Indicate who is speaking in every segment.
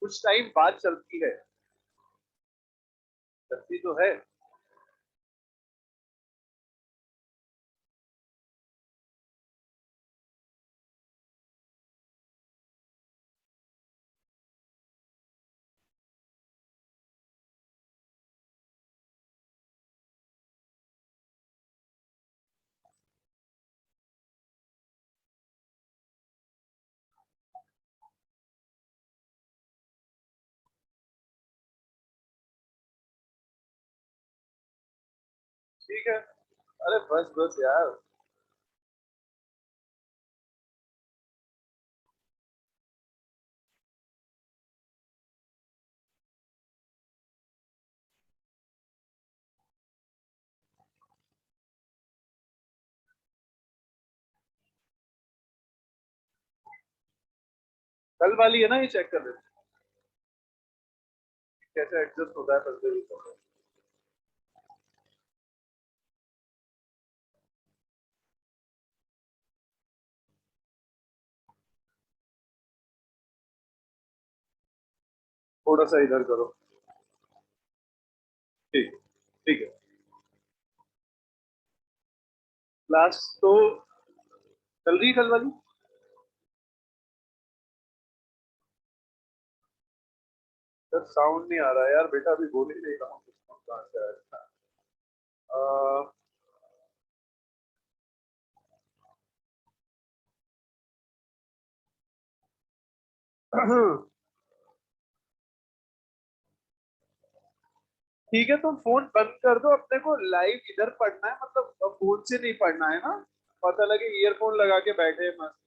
Speaker 1: कुछ टाइम बाद चलती है, चलती तो है। ठीक है, अरे बस बस यार। कल वाली है ना, ये चेक कर लेते हैं कैसे एडजस्ट होता है बंदे भी। थोड़ा सा इधर करो। ठीक, ठीक है। क्लास तो चल रही है कल वाली। सर साउंड नहीं आ रहा है यार, बेटा अभी बोल ही नहीं रहा हूँ, कहाँ से आया। अह, ठीक है, तुम फोन बंद कर दो, अपने को लाइव इधर पढ़ना है, मतलब फोन से नहीं पढ़ना है ना, पता लगे ईयरफोन लगा के बैठे हैं मस्त।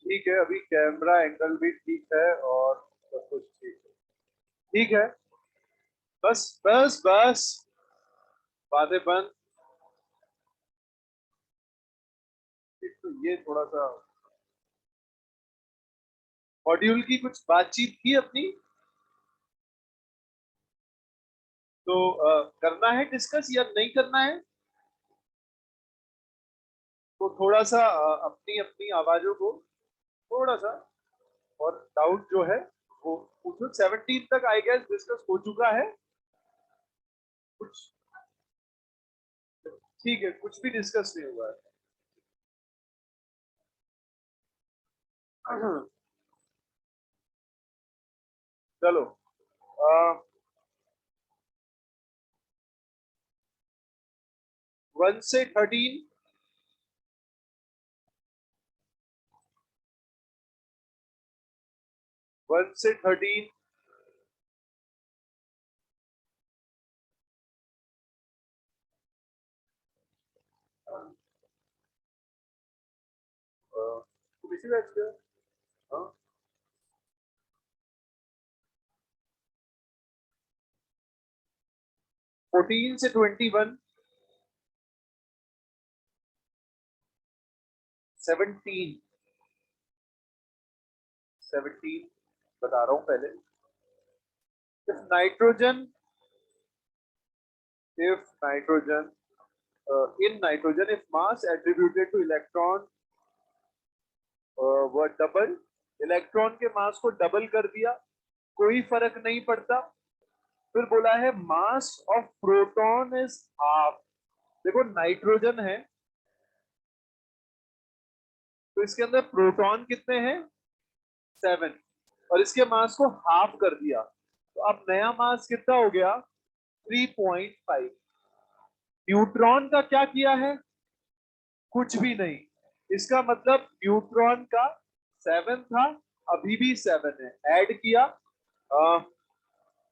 Speaker 1: ठीक है, अभी कैमरा एंगल भी ठीक है और सब कुछ ठीक है। ठीक है, बस बस बस, बातें बंद। एक तो ये थोड़ा सा मॉड्यूल की कुछ बातचीत की अपनी, तो करना है डिस्कस या नहीं करना है? तो थोड़ा सा अपनी अपनी आवाजों को थोड़ा सा, और डाउट जो है वो पूछो। 17 तक आई गेस डिस्कस हो चुका है कुछ। ठीक है, कुछ भी डिस्कस नहीं हुआ है। चलो, 1 से 13, 1 से 13, तुम इसी बैच के हो? हाँ, 14 से 21, 17, 17 बता रहा हूँ पहले। if nitrogen if nitrogen in nitrogen, if mass attributed to electron व डबल, इलेक्ट्रॉन के मास को डबल कर दिया, कोई फर्क नहीं पड़ता। फिर बोला है mass of proton is half. देखो नाइट्रोजन है, तो इसके अंदर प्रोटॉन कितने हैं? 7, और इसके मास को हाफ कर दिया, तो अब नया मास कितना हो गया? 3.5। न्यूट्रॉन का क्या किया है? कुछ भी नहीं। इसका मतलब न्यूट्रॉन का 7 था, अभी भी 7 है, ऐड किया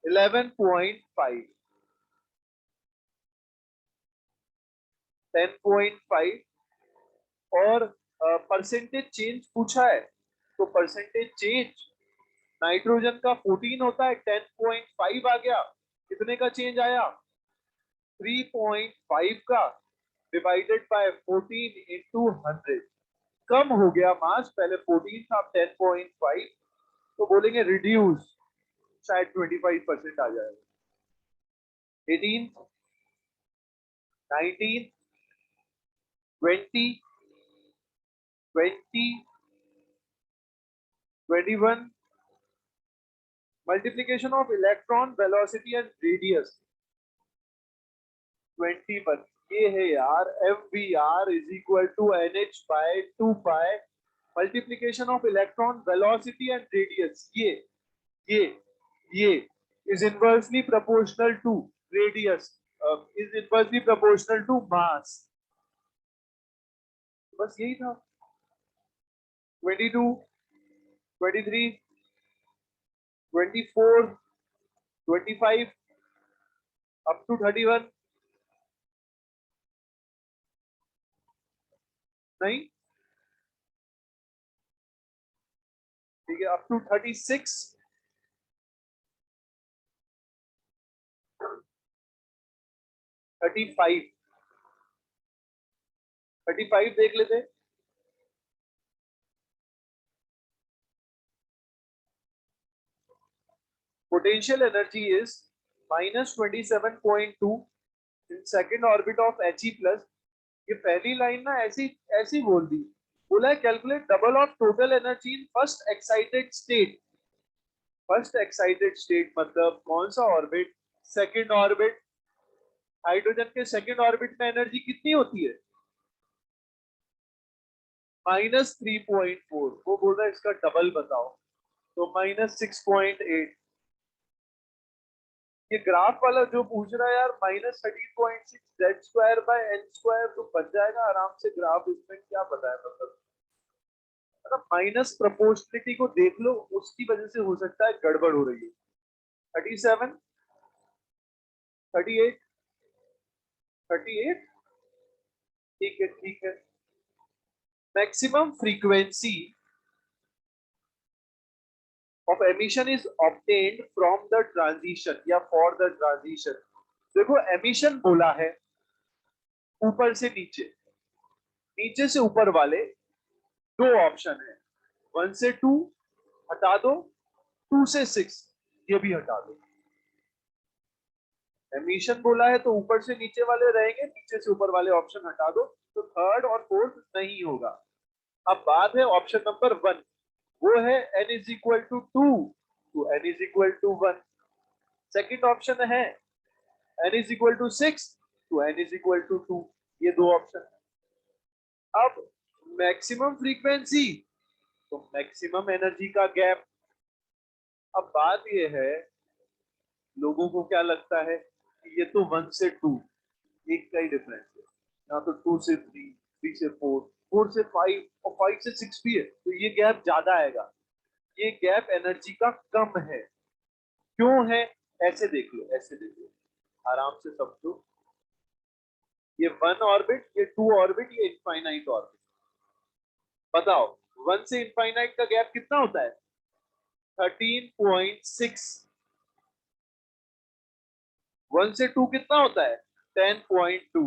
Speaker 1: 11.5, 10.5। और परसेंटेज चेंज पूछा है, तो परसेंटेज चेंज नाइट्रोजन का 14 होता है, 10.5 आ गया, कितने का चेंज आया? 3.5 का, डिवाइडेड बाय 14 इंटू 100। कम हो गया मास, पहले 14 था, अब 10.5, तो बोलेंगे रिड्यूस, शायद 25% आ जाएगा। 18, 19, 20, 20, 21, multiplication of electron velocity and radius 21। ये है यार FVR is equal to NH by 2 pi multiplication of electron velocity and radius। ये is inversely proportional to radius, is inversely proportional to mass। बस यही था। 22, 23, 24, 25 up to 31। नहीं ठीक है, अप टू 36, 35, 35 देख लेते। Potential energy is -27.2 in second orbit of He plus। ये पहली लाइन ना ऐसी ऐसी बोल दी, बोला है calculate double of total energy in first excited state. First excited state मतलब कौन सा ऑर्बिट? Second orbit. हाइड्रोजन के सेकंड ऑर्बिट में एनर्जी कितनी होती है? -3.4। वो बोल रहा है इसका डबल बताओ, तो -6.8। ये ग्राफ वाला जो पूछ रहा है यार -13.6 Z square by n square, तो बन जाएगा आराम से ग्राफ। इसमें क्या पता है मतलब माइनस प्रोपोर्शनलिटी को देख लो, उसकी वजह से हो सकता है गड़बड़ हो रही है। 37, 38, 38 ठीक है ठीक है। Maximum frequency of emission is obtained from the transition या for the transition। देखो एमिशन बोला है ऊपर से नीचे, नीचे से ऊपर वाले दो ऑप्शन है, 1 से 2 हटा दो, 2 से 6 ये भी हटा दो। एमिशन बोला है तो ऊपर से नीचे वाले रहेंगे, नीचे से ऊपर वाले ऑप्शन हटा दो, तो थर्ड और फोर्थ नहीं होगा। अब बात है ऑप्शन नंबर 1, वो है n इज इक्वल टू 2 तो n is equal to 1। Second option है n इज इक्वल टू 6 तो n इज इक्वल टू 2। ये दो ऑप्शन है। अब मैक्सिमम फ्रीक्वेंसी तो मैक्सिमम एनर्जी का गैप। अब बात ये है लोगों को क्या लगता है कि ये तो 1 से 2 एक का ही डिफरेंस है, यहाँ तो 2 से 3, 3 से 4, 4 से 5 और 5 से 6 भी है, तो ये गैप ज्यादा आएगा। ये गैप एनर्जी का कम है। क्यों है? ऐसे देख लो, ऐसे देख लो आराम से समझो। ये 1 ऑर्बिट, ये 2 ऑर्बिट, ये इनफाइनाइट ऑर्बिट। बताओ 1 से इनफाइनाइट का गैप कितना होता है? 13.6। 1 से 2 कितना होता है? 10.2।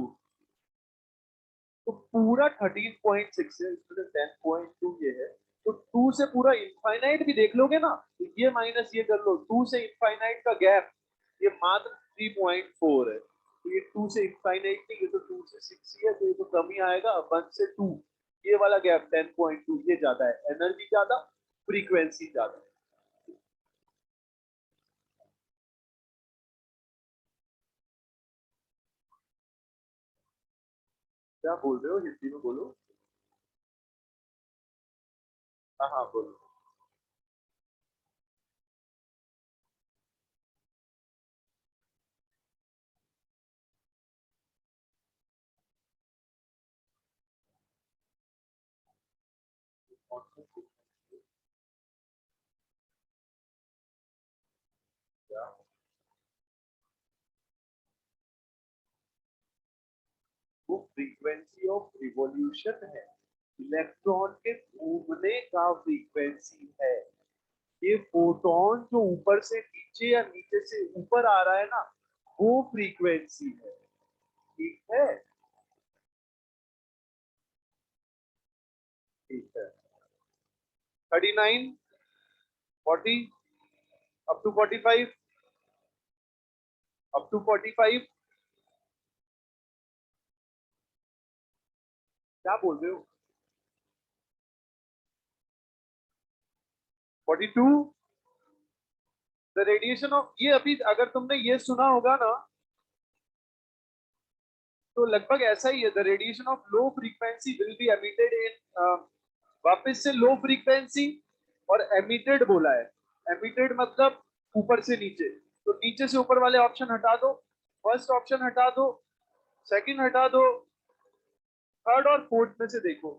Speaker 1: तो पूरा 13.6 है, इसमें 10.2 ये है, तो 2 से पूरा इनफाइनाइट भी देख लोगे ना, तो ये माइनस ये कर लो, 2 से इनफाइनाइट का गैप ये मात्र 3.4 है। तो ये 2 से इनफाइनाइट नहीं, ये तो 2 से 6 ही है, तो ये तो कम ही आएगा। 1 से 2 ये वाला गैप 10.2, ये ज्यादा है, एनर्जी ज्यादा, फ्रीक्वेंसी ज्यादा। क्या बोल रहे हो? हिंदी में बोलो। हाँ हाँ बोलो। क्या? वो फ्रीक्वेंसी ऑफ रिवॉल्यूशन है, इलेक्ट्रॉन के घूमने का फ्रीक्वेंसी है। ये फोटोन जो ऊपर से नीचे या नीचे से ऊपर आ रहा है ना, वो फ्रीक्वेंसी है। ठीक है ठीक है। 39, 40, up to 45, up to 45. क्या बोल रहे हो? 42. द रेडिएशन ऑफ, ये अभी अगर तुमने ये सुना होगा ना तो लगभग ऐसा ही है। The radiation of low frequency will be emitted इन, वापस से लो फ्रीक्वेंसी और एमिटेड बोला है। एमिटेड मतलब ऊपर से नीचे, तो नीचे से ऊपर वाले ऑप्शन हटा दो, फर्स्ट ऑप्शन हटा दो, सेकंड हटा दो, थर्ड और फोर्थ में से देखो।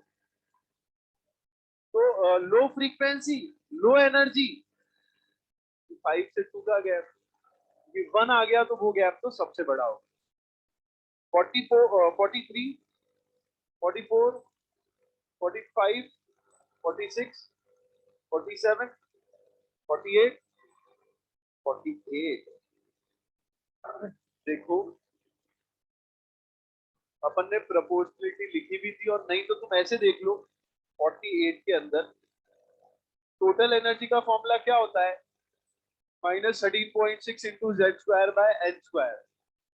Speaker 1: तो लो फ्रीक्वेंसी, लो एनर्जी, 5 से 2 का गैप, 1 आ गया तो वो गैप तो सबसे बड़ा होगा। 44, 43, 44, 45, 46, 47, 48, 48। देखो अपन ने प्रोपोर्शनलिटी लिखी भी थी, और नहीं तो तुम ऐसे देख लो 48 के अंदर टोटल एनर्जी का फॉर्मूला क्या होता है? -13.6 into Z square by n square.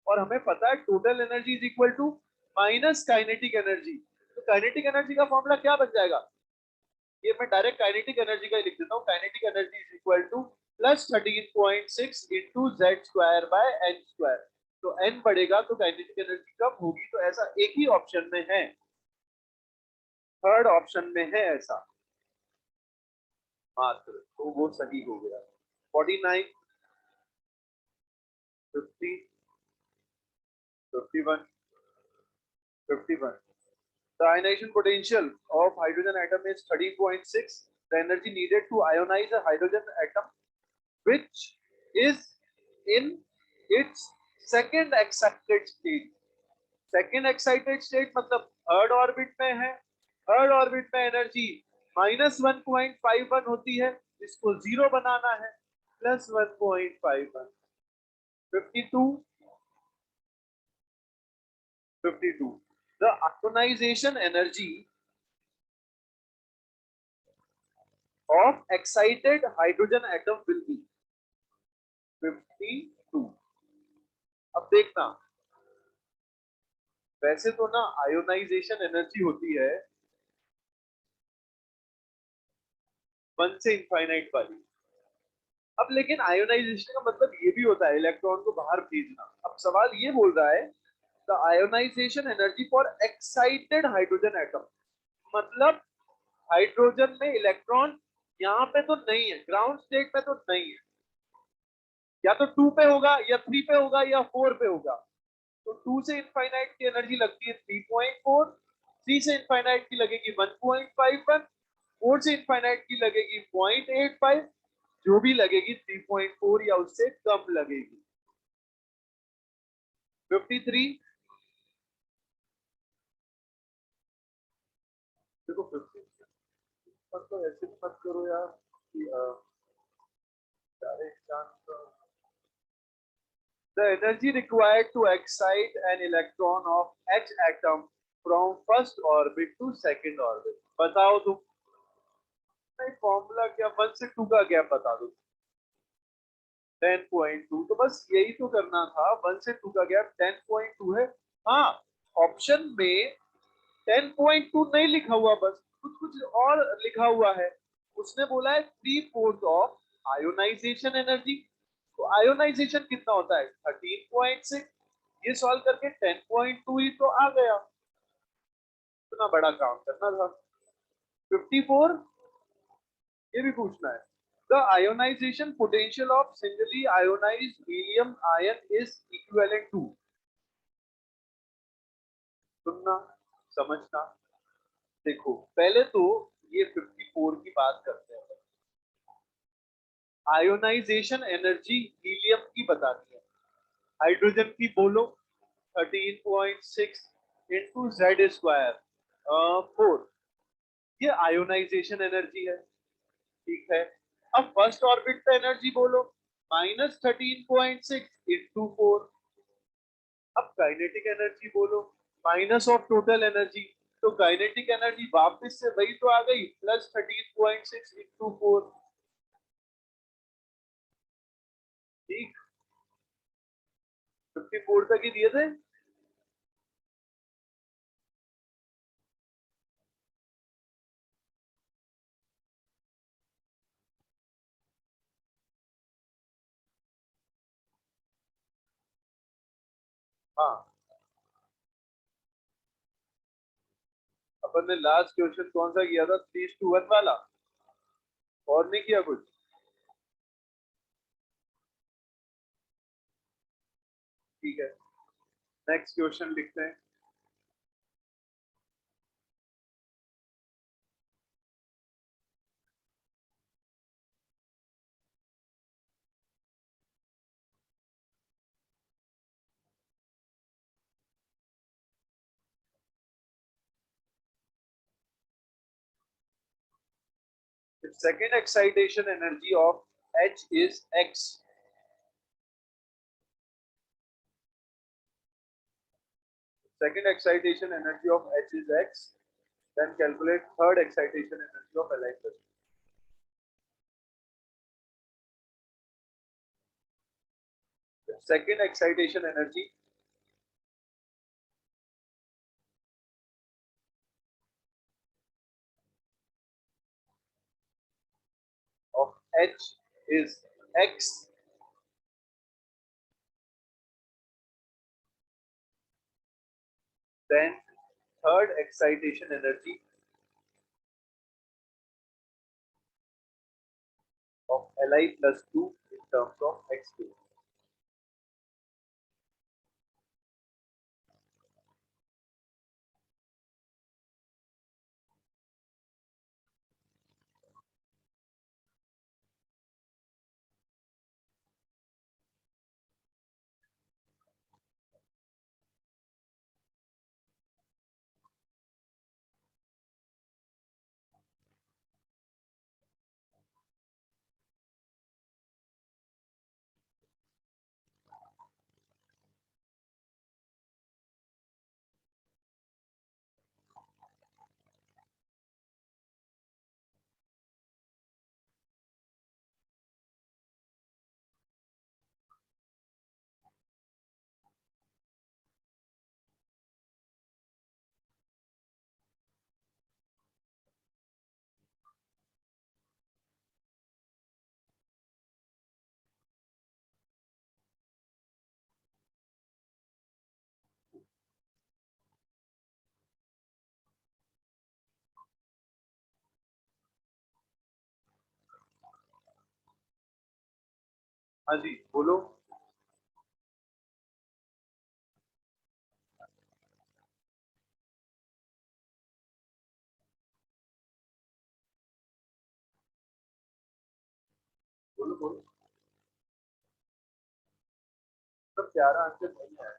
Speaker 1: और हमें पता है total energy is equal to minus kinetic energy. तो काइनेटिक एनर्जी का फॉर्मूला क्या बन जाएगा? ये मैं डायरेक्ट काइनेटिक एनर्जी का ही लिख देता हूँ। Kinetic energy is equal to +13.6 into Z square by n square. तो एन बढ़ेगा तो काइनेटिक एनर्जी कम होगी। तो ऐसा एक ही ऑप्शन में है, थर्ड ऑप्शन में है ऐसा मात्र, तो वो सही हो गया। 49, 50, 51, 51। The ionization potential of hydrogen atom is 13.6. The energy needed to ionize a hydrogen atom, which is in its second excited state. Second excited state मतलब थर्ड ऑर्बिट में है। थर्ड ऑर्बिट में एनर्जी -1.51 होती है, इसको जीरो बनाना है, +1.51। 52, 52। The ionization energy of excited hydrogen atom will be 52। अब देखना, वैसे तो ना आयोनाइजेशन एनर्जी होती है 1 से इनफाइनाइट वाली। अब लेकिन आयोनाइजेशन का मतलब ये भी होता है इलेक्ट्रॉन को बाहर भेजना। अब सवाल ये बोल रहा है the ionisation energy for excited hydrogen atom, मतलब हाइड्रोजन में इलेक्ट्रॉन यहाँ पे तो नहीं है, ग्राउंड स्टेट पे तो नहीं है, या तो 2 पे होगा या 3 पे होगा या 4 पे होगा। तो 2 से इनफाइनाइट की एनर्जी लगती है 3.4, 3 से इनफाइनाइट की लगेगी 1.51, 4 से इनफाइनाइट की लगेगी 0.85, जो भी लगेगी 3.4 या उससे कम लगेगी। 53, देखो 50 तो ऐसे मत करो यार कि the energy required to excite an electron of H atom from first orbit to second orbit, बताओ तुम। नहीं फॉर्मूला क्या, 1 से 2 का गैप बता दो। 10.2, तो बस यही तो करना था, 1 से 2 का गैप 10.2 है। हाँ, ऑप्शन में 10.2 नहीं लिखा हुआ, बस कुछ कुछ और लिखा हुआ है। उसने बोला है 3/4 ऑफ आयोनाइजेशन एनर्जी। तो आयोनाइजेशन कितना होता है? 13.6। ये सॉल्व करके 10.2 ही तो आ गया, इतना बड़ा काम करना था। 54, ये भी पूछना है। The ionization potential of singly ionized helium ion is equivalent to, सुनना समझना। देखो पहले तो ये 54 की बात करते हैं। आयोनाइजेशन एनर्जी हीलियम की बतानी है, हाइड्रोजन की बोलो 13.6 इंटू जेड स्क्वायर 4, ये आयोनाइजेशन एनर्जी है, ठीक है। अब फर्स्ट ऑर्बिट पे एनर्जी बोलो -13.6 इंटू 4। अब काइनेटिक एनर्जी बोलो माइनस ऑफ टोटल एनर्जी, तो काइनेटिक एनर्जी वापस से वही तो आ गई +13.6 इंटू 4। 54 तक ही दिए थे। हाँ, अपन ने लास्ट क्वेश्चन कौन सा किया था, 3:1 वाला, और नहीं किया कुछ। ठीक है, नेक्स्ट क्वेश्चन लिखते हैं। The second excitation energy of H is X. Second excitation energy of H is X. Then calculate third excitation energy of Li plus B. The second excitation energy of H is X. Then third excitation energy of Li plus 2 in terms of X2. हाँ जी, बोलो। बोलो बोलो। सब प्यारा answer नहीं है।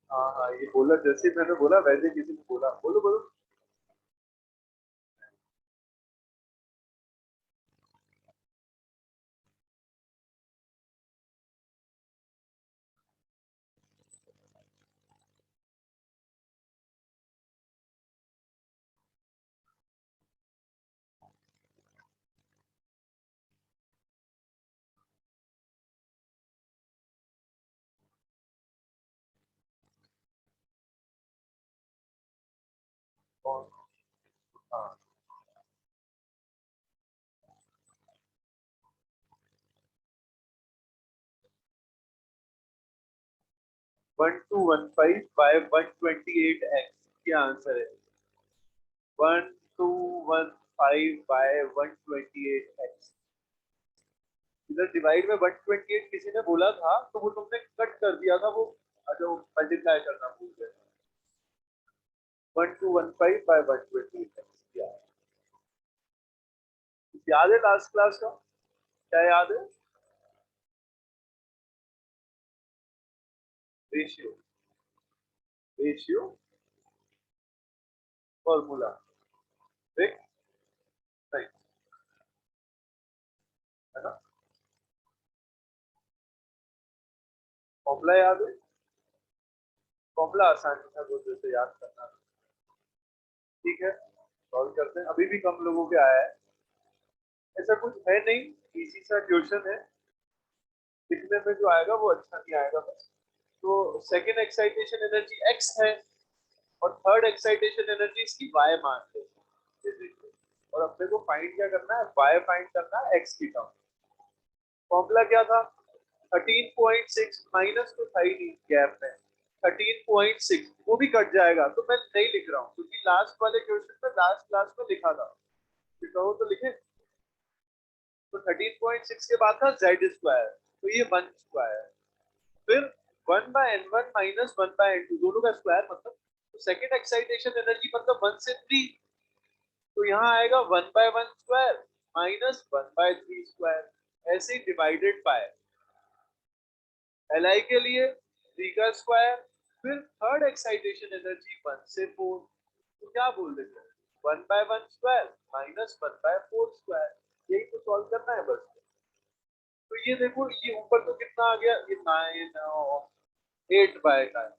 Speaker 1: हाँ हाँ, ये बोला जैसे मैंने बोला वैसे किसी ने बोला। बोलो बोलो। 1215 by 128x क्या आंसर है? 1215 by 128x। इधर डिवाइड में 128 किसी ने बोला था तो वो तुमने कट कर दिया था, वो जो मल्टीप्लाई करना भूल गए। 1215 by 128x याद है लास्ट क्लास का? क्या याद है? रेशियो। Ratio formula. ठीक, सही है ना? फॉर्मूला याद है? फॉर्मूला आसानी से बोलते से याद करना। ठीक है, सॉल्व करते हैं। अभी भी कम लोगों के आया है, ऐसा कुछ है नहीं, इजी सा क्वेश्चन है। लिखने में जो आएगा वो अच्छा नहीं आएगा बस। तो सेकेंड एक्साइटेशन एनर्जी एक्स है और थर्ड एक्साइटेशन एनर्जी इसकी वाई मान लेते हैं। और अपने को फाइंड क्या करना है, वाई फाइंड करना है एक्स की टर्म। फॉर्मूला क्या था, 13.6 माइनस तो था ही नहीं गैप में, 13.6 वो भी कट जाएगा तो मैं नहीं लिख रहा हूँ क्योंकि लास्ट वाले क्वेश्चन में लास्ट क्लास में लिखा था, कहो तो लिखे। तो 13.6 के बाद था जेड स्क्वायर, तो ये 1 स्क्वायर, फिर 1/n1 माइनस 1/n2 दोनों का स्क्वायर मतलब, तो सेकेंड एक्साइटेशन एनर्जी मतलब 1 से 3, तो यहाँ आएगा 1/1 स्क्वायर माइनस 1/3 स्क्वायर, ऐसे डिवाइडेड बाय Li के लिए 3 का स्क्वायर, फिर थर्ड एक्साइटेशन एनर्जी 1 से 4, तो क्या बोल देते हैं 1/1 स्क्वायर माइनस 1/4 स्क्वायर, यही तो सॉल्व करना है बस। तो ये देखो ये ऊपर तो कितना आ गया, ये 9 8/9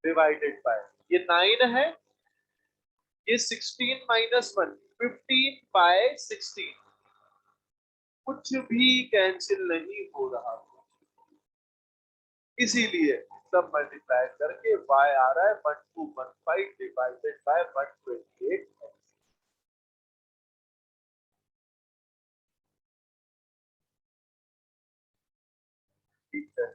Speaker 1: डिवाइडेड बाय, ये 9 है, ये 16 माइनस 1 15/16, कुछ भी कैंसिल नहीं हो रहा, इसीलिए सब मल्टीप्लाई करके y आ रहा है 1215 डिवाइडेड बाय 128। ठीक है,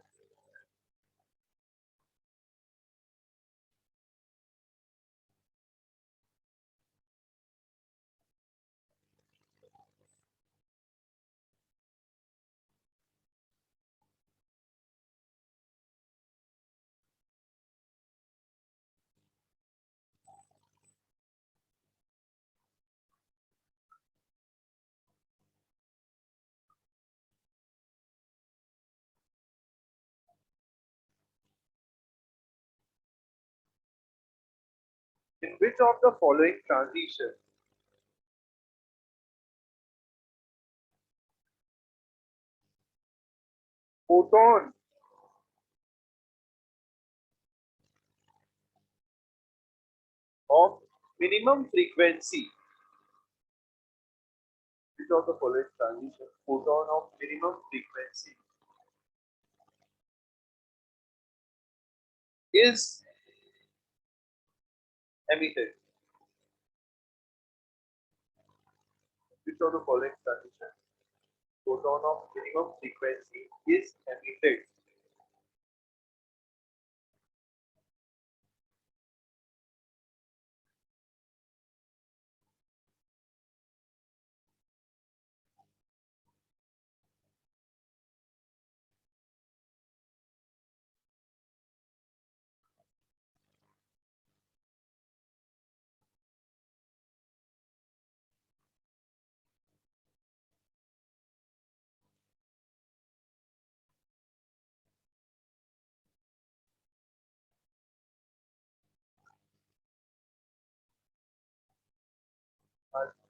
Speaker 1: in which of the following transition photon of minimum frequency, which of the following transition photon of minimum frequency is emitted, which of the following transition photon of minimum frequency is emitted?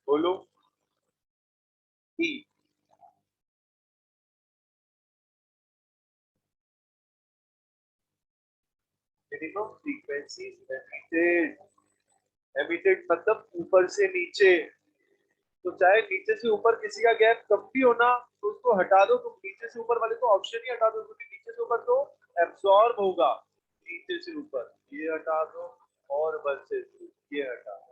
Speaker 1: बोलो E, minimum frequency is emitted, emitted मतलब ऊपर से नीचे, तो चाहे नीचे से ऊपर किसी का गैप कम भी होना तो उसको हटा दो, तुम नीचे से ऊपर वाले तो ऑप्शन ही हटा दो क्योंकि नीचे से ऊपर तो एब्सॉर्ब होगा, नीचे से ऊपर ये हटा दो और वन से ये हटा दो,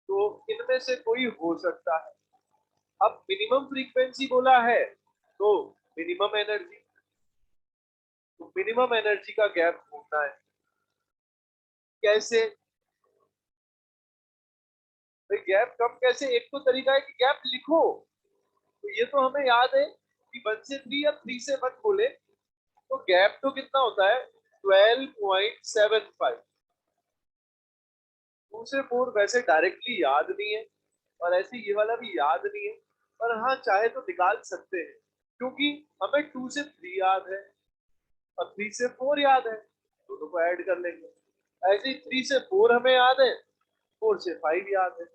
Speaker 1: तो इनमें से कोई हो सकता है। अब मिनिमम फ्रीक्वेंसी बोला है तो मिनिमम एनर्जी, तो मिनिमम एनर्जी का गैप ढूंढना है, कैसे भाई गैप कम कैसे, एक तो तरीका है कि गैप लिखो, तो ये तो हमें याद है कि 1 से 3 या 3 से 1 बोले तो गैप तो कितना होता है 12.75, 2 से 4 वैसे डायरेक्टली याद नहीं है और ऐसे ये वाला भी याद नहीं है, पर हाँ चाहे तो निकाल सकते हैं क्योंकि हमें 2 से 3 याद है और 3 से 4 याद है, दोनों को ऐड कर लेंगे, ऐसे ही 3 से 4 हमें याद है, 4 से 5 याद है,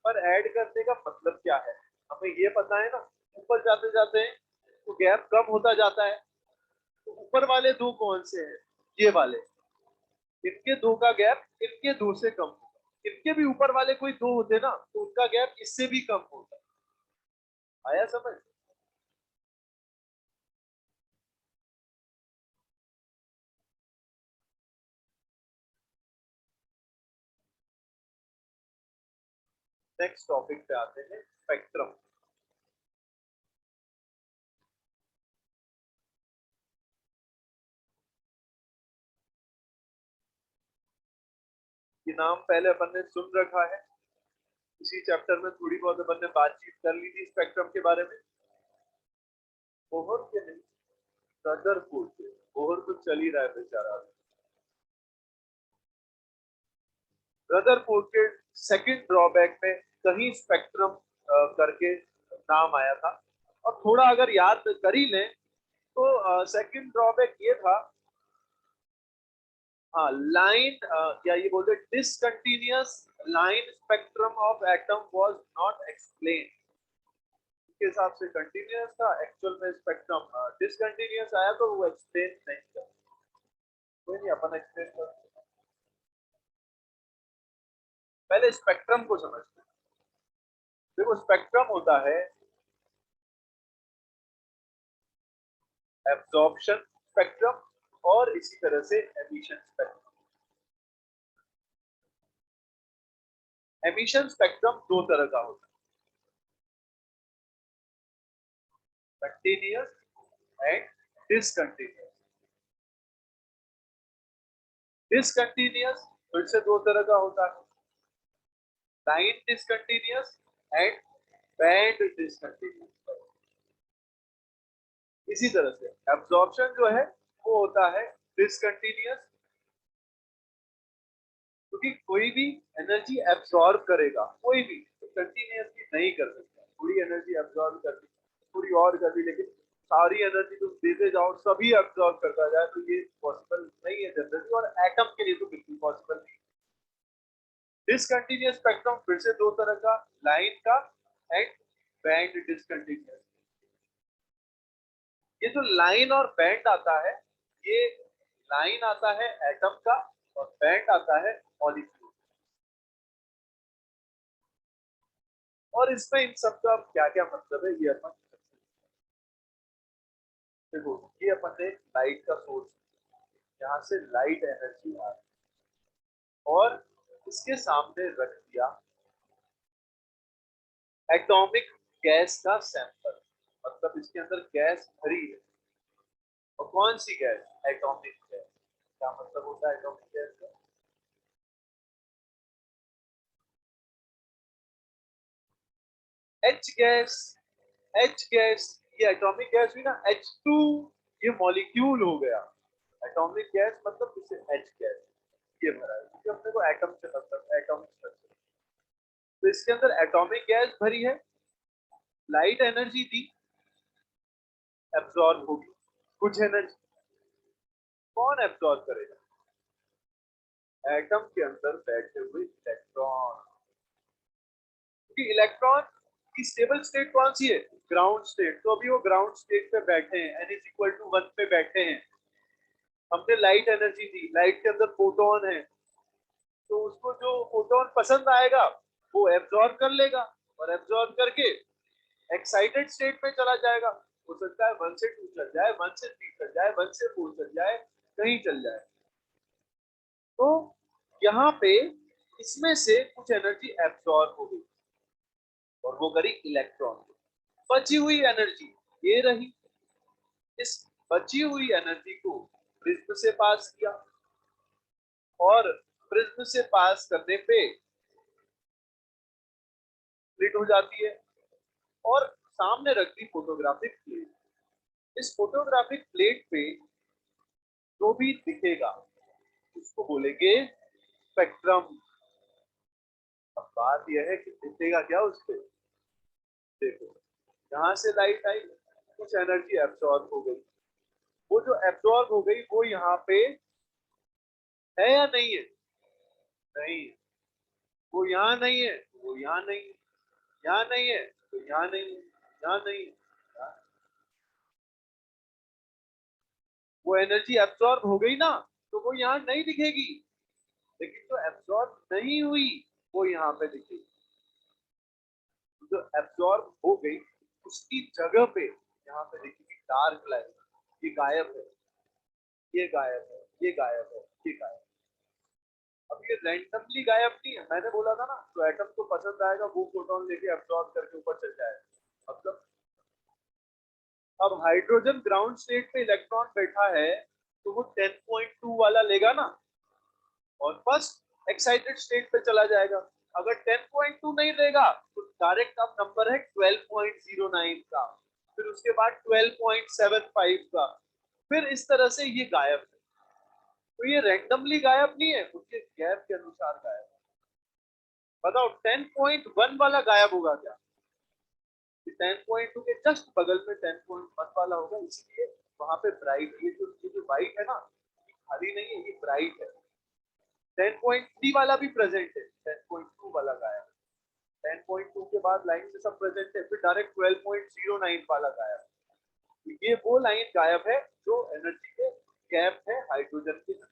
Speaker 1: पर ऐड करने का मतलब क्या है, हमें ये पता है ना ऊपर जाते जाते तो गैप कम होता जाता है, तो ऊपर वाले दो कौन से हैं, ये वाले, इनके दो का गैप इनके दो से कम होगा, इनके भी ऊपर वाले कोई दो होते ना तो उनका गैप इससे भी कम होता, आया समझ। नेक्स्ट टॉपिक पे आते हैं, स्पेक्ट्रम। ये नाम पहले अपन ने सुन रखा है, इसी चैप्टर में थोड़ी बहुत अपन ने बातचीत कर ली थी स्पेक्ट्रम के बारे में। बोहर के नहीं, रदरफोर्ड के। बोहर तो चल ही रहा है बेचारा। रदरफोर्ड के सेकंड ड्रॉबैक में कहीं स्पेक्ट्रम करके नाम आया था। और थोड़ा अगर याद कर ही लें तो सेकंड ड्रॉबैक ये था, हाँ, लाइन या ये बोलते discontinuous line spectrum of atom was not explain. के हिसाब से कंटिन्यूअस था, एक्चुअल में स्पेक्ट्रम डिसकंटिन्यूअस आया तो वो एक्सप्लेन नहीं किया। कोई नहीं, अपन एक्सप्लेन कर, पहले स्पेक्ट्रम को समझते हैं। देखो स्पेक्ट्रम होता है एब्जॉर्प्शन स्पेक्ट्रम और इसी तरह से एमिशन स्पेक्ट्रम। एमिशन स्पेक्ट्रम दो तरह का होता है, कंटिन्यूअस एंड डिसकंटिन्यूअस। डिसकंटिन्यूअस फिर से दो तरह का होता है, line discontinuous and band discontinuous. इसी तरह से एब्जॉर्प्शन जो है वो होता है डिसकंटिन्यूअस, क्योंकि कोई भी एनर्जी एब्सॉर्ब करेगा, कोई भी कंटिन्यूअसली नहीं कर सकता। थोड़ी एनर्जी एब्सॉर्ब कर दी, थोड़ी और कर दी, लेकिन सारी एनर्जी तुम देते जाओ सभी एब्सॉर्ब करता जाए तो ये पॉसिबल नहीं है जनरली, और एटम के लिए तो बिल्कुल पॉसिबल नहीं। डिसकंटिन्यूअस स्पेक्ट्रम फिर से दो तरह का, लाइन का एंड बैंड डिसकंटिन्यूअस। ये जो लाइन और बैंड आता है, ये लाइन आता है एटम का और बैंड आता है मॉलिक्यूल। और इसमें इन सब का क्या क्या मतलब है ये अपन देखो। ये अपन ने लाइट का सोर्स, यहाँ से लाइट एनर्जी आ रही और इसके सामने रख दिया एटॉमिक गैस का सैंपल, मतलब इसके अंदर गैस भरी है। और कौन सी गैस? Atomic gas. क्या मतलब होता है एटॉमिक गैस का? H gas. एच गैस, ये एटॉमिक गैस हुई ना, H2, ये मॉलिक्यूल हो गया। एटॉमिक गैस मतलब इसे एच गैस ये भरा है, क्योंकि अपने को एटम से मतलब एटॉमिक स्ट्रक्चर। तो इसके अंदर एटॉमिक गैस भरी है, लाइट एनर्जी दी, एब्जॉर्ब होगी कुछ एनर्जी। कौन एब्जॉर्ब करेगा? एटम के अंदर बैठे हुए इलेक्ट्रॉन। क्योंकि इलेक्ट्रॉन की स्टेबल स्टेट कौन सी है? Ground state. तो अभी वो ग्राउंड स्टेट पे बैठे हैं, n इज इक्वल टू 1 पे बैठे हैं। हमने लाइट एनर्जी दी, लाइट के अंदर फोटोन है, तो उसको जो फोटोन पसंद आएगा वो एब्जॉर्ब कर लेगा, और एब्जॉर्ब करके एक्साइटेड स्टेट में चला जाएगा। हो सकता है 1 से 2 चल जाए, 1 से 3 चल जाए, 1 से 4 चल जाए, कहीं चल जाए। तो यहाँ पे इसमें से कुछ एनर्जी एब्जॉर्ब हो गई और वो करी इलेक्ट्रॉन। बची हुई एनर्जी ये रही। इस बची हुई एनर्जी को प्रिज्म से पास किया, और प्रिज्म से पास करने पे स्प्लिट हो जाती है, और सामने रख दी फोटोग्राफिक प्लेट। इस फोटोग्राफिक प्लेट पे जो भी दिखेगा उसको बोलेंगे स्पेक्ट्रम। अब बात यह है कि दिखेगा क्या उस पे? देखो, यहाँ से लाइट आई, कुछ एनर्जी एब्सॉर्ब हो गई, वो जो एब्सॉर्ब हो गई वो यहाँ पे है या नहीं है? नहीं। वो यहाँ नहीं है, वो यहाँ नहीं है, यहाँ नहीं है तो यहाँ नहीं है, यहाँ नहीं है, वो एनर्जी एब्सॉर्ब हो गई ना, तो वो यहाँ नहीं दिखेगी। लेकिन जो एब्सॉर्ब नहीं हुई वो यहाँ पे दिखेगी। जो एब्सॉर्ब हो गई उसकी जगह पे यहाँ पे दिखेगी डार्क लाइट। ये गायब है, ये गायब है, ये गायब है, ये गायब है। अब ये रैंडमली गायब नहीं है, मैंने बोला था ना जो एटम को पसंद आएगा वो प्रोटॉन लेके एब्जॉर्ब करके ऊपर चल जाएगा। मतलब अब हाइड्रोजन ग्राउंड स्टेट पे इलेक्ट्रॉन बैठा है तो वो 10.2 वाला लेगा ना और फर्स्ट एक्साइटेड स्टेट पे चला जाएगा। अगर 10.2 नहीं लेगा तो डायरेक्ट अब नंबर है 12.09 का, फिर उसके बाद 12.75 का, फिर इस तरह से ये गायब है। तो ये रैंडमली गायब नहीं है, उसके गैप के अनुसार गायब है। बताओ 10.1 वाला गायब होगा क्या? 10.2 के जस्ट बगल में 10.1 वाला होगा, इसलिए वहां पे ब्राइट, ये जो व्हाइट है ना, ये खाली नहीं है, ये ब्राइट है। 10.3 वाला भी प्रेजेंट है, 10.2 वाला गायब है। 10.2 के बाद लाइन से सब प्रेजेंट है, फिर डायरेक्ट 12.09 वाला गायब है। ये वो लाइन गायब है जो एनर्जी के गैप है हाइड्रोजन के अंदर।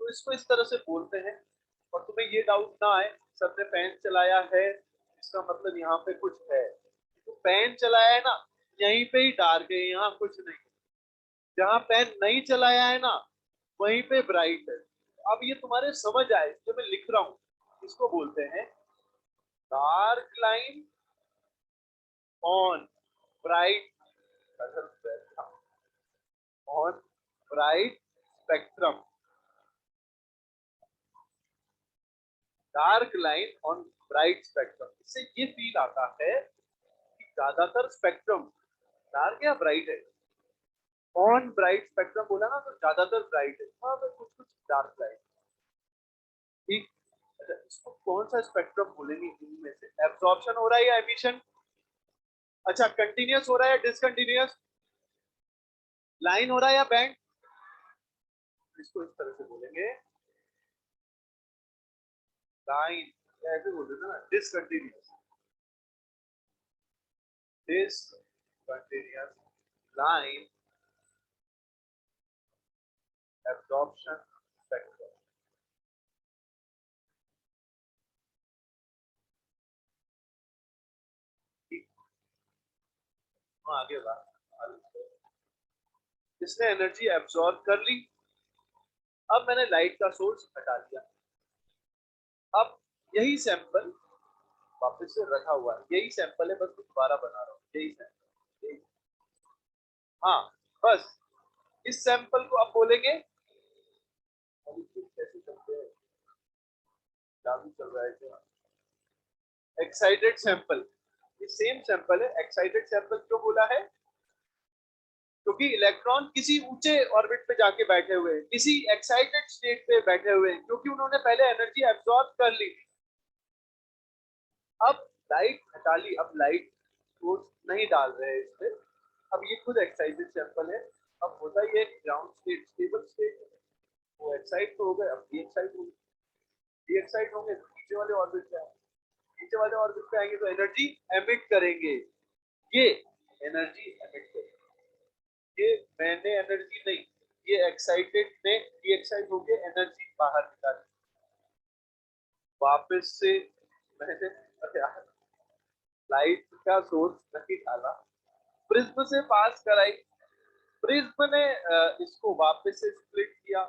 Speaker 1: तो इसको इस तरह से बोलते हैं। और तुम्हें ये डाउट ना आए सबने फैन चलाया है इसका मतलब यहाँ पे कुछ है, तो फैन चलाया है ना यहीं पे ही डार्क है, यहाँ कुछ नहीं। जहाँ फैन नहीं चलाया है ना वहीं पे ब्राइट है। अब ये तुम्हारे समझ आए जो मैं लिख रहा हूँ, इसको बोलते हैं dark line on bright on bright spectrum. Dark line on bright spectrum, इससे ये फील आता है कि ज्यादातर स्पेक्ट्रम डार्क या ब्राइट है। ऑन ब्राइट स्पेक्ट्रम बोला ना तो ज्यादातर ब्राइट है, वहां पे कुछ कुछ डार्क लाइट। ठीक। अच्छा, इसको कौन सा स्पेक्ट्रम बोलेंगे इनमें से? एब्जॉर्प्शन हो रहा है या एमिशन? अच्छा, कंटिन्यूअस हो रहा है या डिसकंटिन्यूअस? लाइन हो रहा है या बैंड? इसको इस तरह से बोलेंगे लाइन, ऐसे बोल देते ना, discontinuous. Discontinuous line absorption spectrum. आगे बात, इसने एनर्जी एब्जॉर्ब कर ली। अब मैंने लाइट का सोर्स हटा दिया। अब यही सैंपल वापस से रखा हुआ है, यही सैंपल है, बस दोबारा बना रहा हूँ, यही सैंपल। हाँ, बस इस सैंपल को अब बोलेंगे, कैसे चलते हैं, जादू चल रहा है क्या? Excited sample. ये सेम सैंपल है। एक्साइटेड सैंपल क्यों बोला है? क्योंकि इलेक्ट्रॉन किसी ऊंचे ऑर्बिट पे जाके बैठे हुए हैं, किसी एक्साइटेड स्टेट पे बैठे हुए हैं, क्योंकि उन्होंने पहले एनर्जी एब्जॉर्ब कर ली। अब लाइट हटा ली, अब लाइट सोर्स नहीं डाल रहे हैं इस पे। अब ये खुद एक्साइटेड सैंपल है। अब होता ये ग्राउंड स्टेट, स्टेबल स्टेट, वो एक्साइट तो हो गए, अब डी एक्साइट हो गए। डी एक्साइट होंगे तो नीचे वाले ऑर्बिट पे आएंगे, नीचे वाले ऑर्बिट पे आएंगे तो एनर्जी एमिट करेंगे। ये एनर्जी एमिट करेंगे, ये मैंने एनर्जी नहीं, ये एक्साइटेड ने डी एक्साइट होके एनर्जी बाहर निकाली। वापस से मैंने लाइट का सोर्स नहीं डाला, प्रिज्म से पास कराई। प्रिज्म ने इसको वापस से स्प्लिट किया,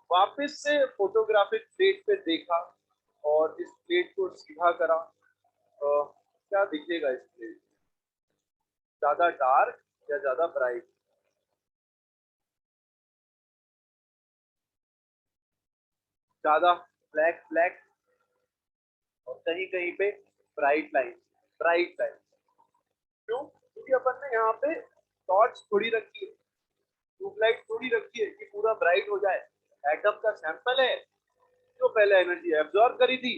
Speaker 1: वापस से फोटोग्राफिक प्लेट पे देखा और इस प्लेट को सीधा करा। क्या दिखेगा इस प्लेट? ज्यादा डार्क या ज्यादा ब्राइट? ज्यादा ब्लैक ब्लैक, और कहीं कहीं पे ब्राइट लाइन, ब्राइट लाइन। क्यों? क्योंकि अपन ने यहाँ पे टॉर्च थोड़ी रखी है, ट्यूबलाइट थोड़ी रखी है कि पूरा ब्राइट हो जाए। एटम का सैंपल है, जो पहले एनर्जी एब्जॉर्ब करी थी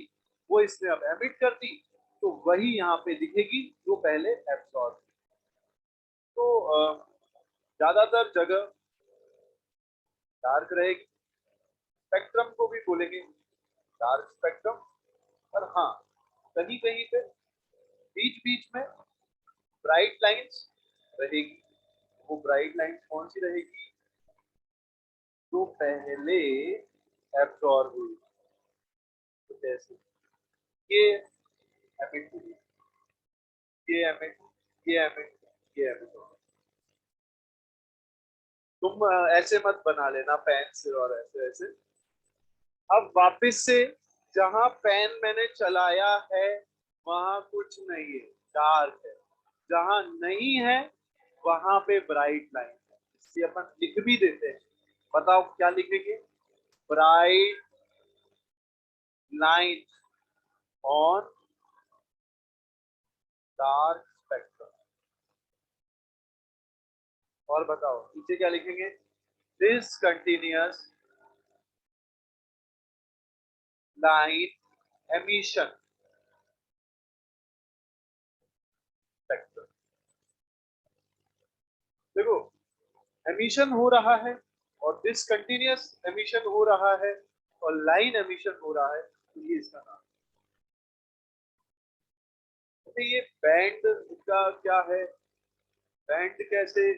Speaker 1: वो इसने अब एमिट कर दी, तो वही यहाँ पे दिखेगी जो पहले एब्जॉर्ब। तो ज्यादातर जगह डार्क रहेगी। स्पेक्ट्रम को भी बोलेंगे डार्क स्पेक्ट्रम। और हाँ, कहीं कहीं पे बीच बीच में ब्राइट लाइंस रहेगी। वो ब्राइट लाइंस कौन सी रहेगी? जो पहले एब्जॉर्ब हुई। तो जैसे ये एमिट हुई, ये एमिट, ये एमिट, ये एमिट। तुम ऐसे मत बना लेना पेन से और ऐसे ऐसे, अब वापस से जहां पेन मैंने चलाया है वहां कुछ नहीं है, डार्क है। जहां नहीं है वहां पे ब्राइट लाइन है, इसलिए अपन लिख भी देते हैं। बताओ क्या लिखेंगे? Bright line on dark spectrum. और बताओ नीचे क्या लिखेंगे? This continuous line emission spectrum. देखो, एमिशन हो रहा है और डिसकंटिन्यूअस एमिशन हो रहा है और लाइन एमिशन हो रहा है, तो ये इसका नाम है। तो ये बैंड का क्या है? बैंड कैसे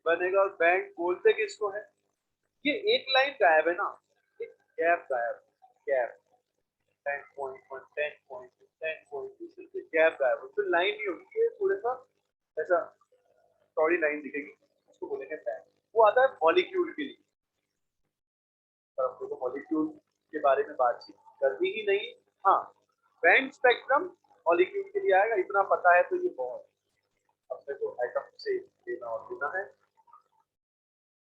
Speaker 1: बनेगा और बैंड बोलते किसको है? ये एक लाइन गायब है ना, एक गैप गायब, गैप 10.1 10.2 10.2 सिर्फ गैप गायब हो तो लाइन नहीं होगी, ये थोड़ा सा ऐसा चौड़ी लाइन दिखेगी, उसको बोलेंगे बैंड। वो आता है मॉलिक्यूल के लिए, पर हम लोग तो मॉलिक्यूल के बारे में बातचीत करनी ही नहीं। हाँ, बैंड स्पेक्ट्रम मॉलिक्यूल के लिए आएगा, इतना पता है तो ये बहुत अपने को एटम से लेना और देना है।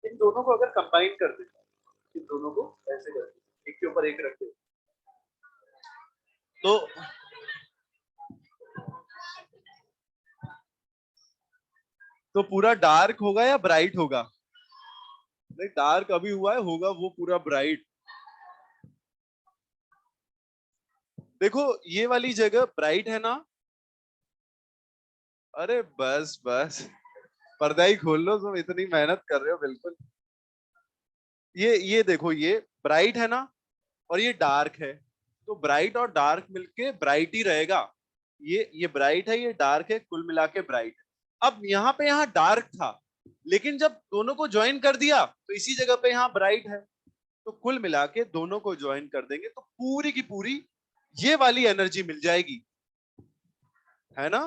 Speaker 1: इन दोनों को अगर कंबाइन कर दें, इन दोनों को ऐसे कर दें, एक के ऊपर एक रख दें, तो पूरा डार्क होगा या ब्राइट होगा? नहीं, डार्क अभी हुआ है, होगा वो पूरा ब्राइट। देखो ये वाली जगह ब्राइट है ना? अरे बस बस, पर्दा ही खोल लो, तुम इतनी मेहनत कर रहे हो। बिल्कुल, ये देखो, ये ब्राइट है ना और ये डार्क है, तो ब्राइट और डार्क मिलके ब्राइट ही रहेगा। ये ब्राइट है, ये डार्क है, कुल मिला के ब्राइट है। अब यहाँ पे यहाँ डार्क था, लेकिन जब दोनों को ज्वाइन कर दिया तो इसी जगह पे यहाँ ब्राइट है, तो कुल मिला के दोनों को ज्वाइन कर देंगे तो पूरी की पूरी ये वाली एनर्जी मिल जाएगी, है ना?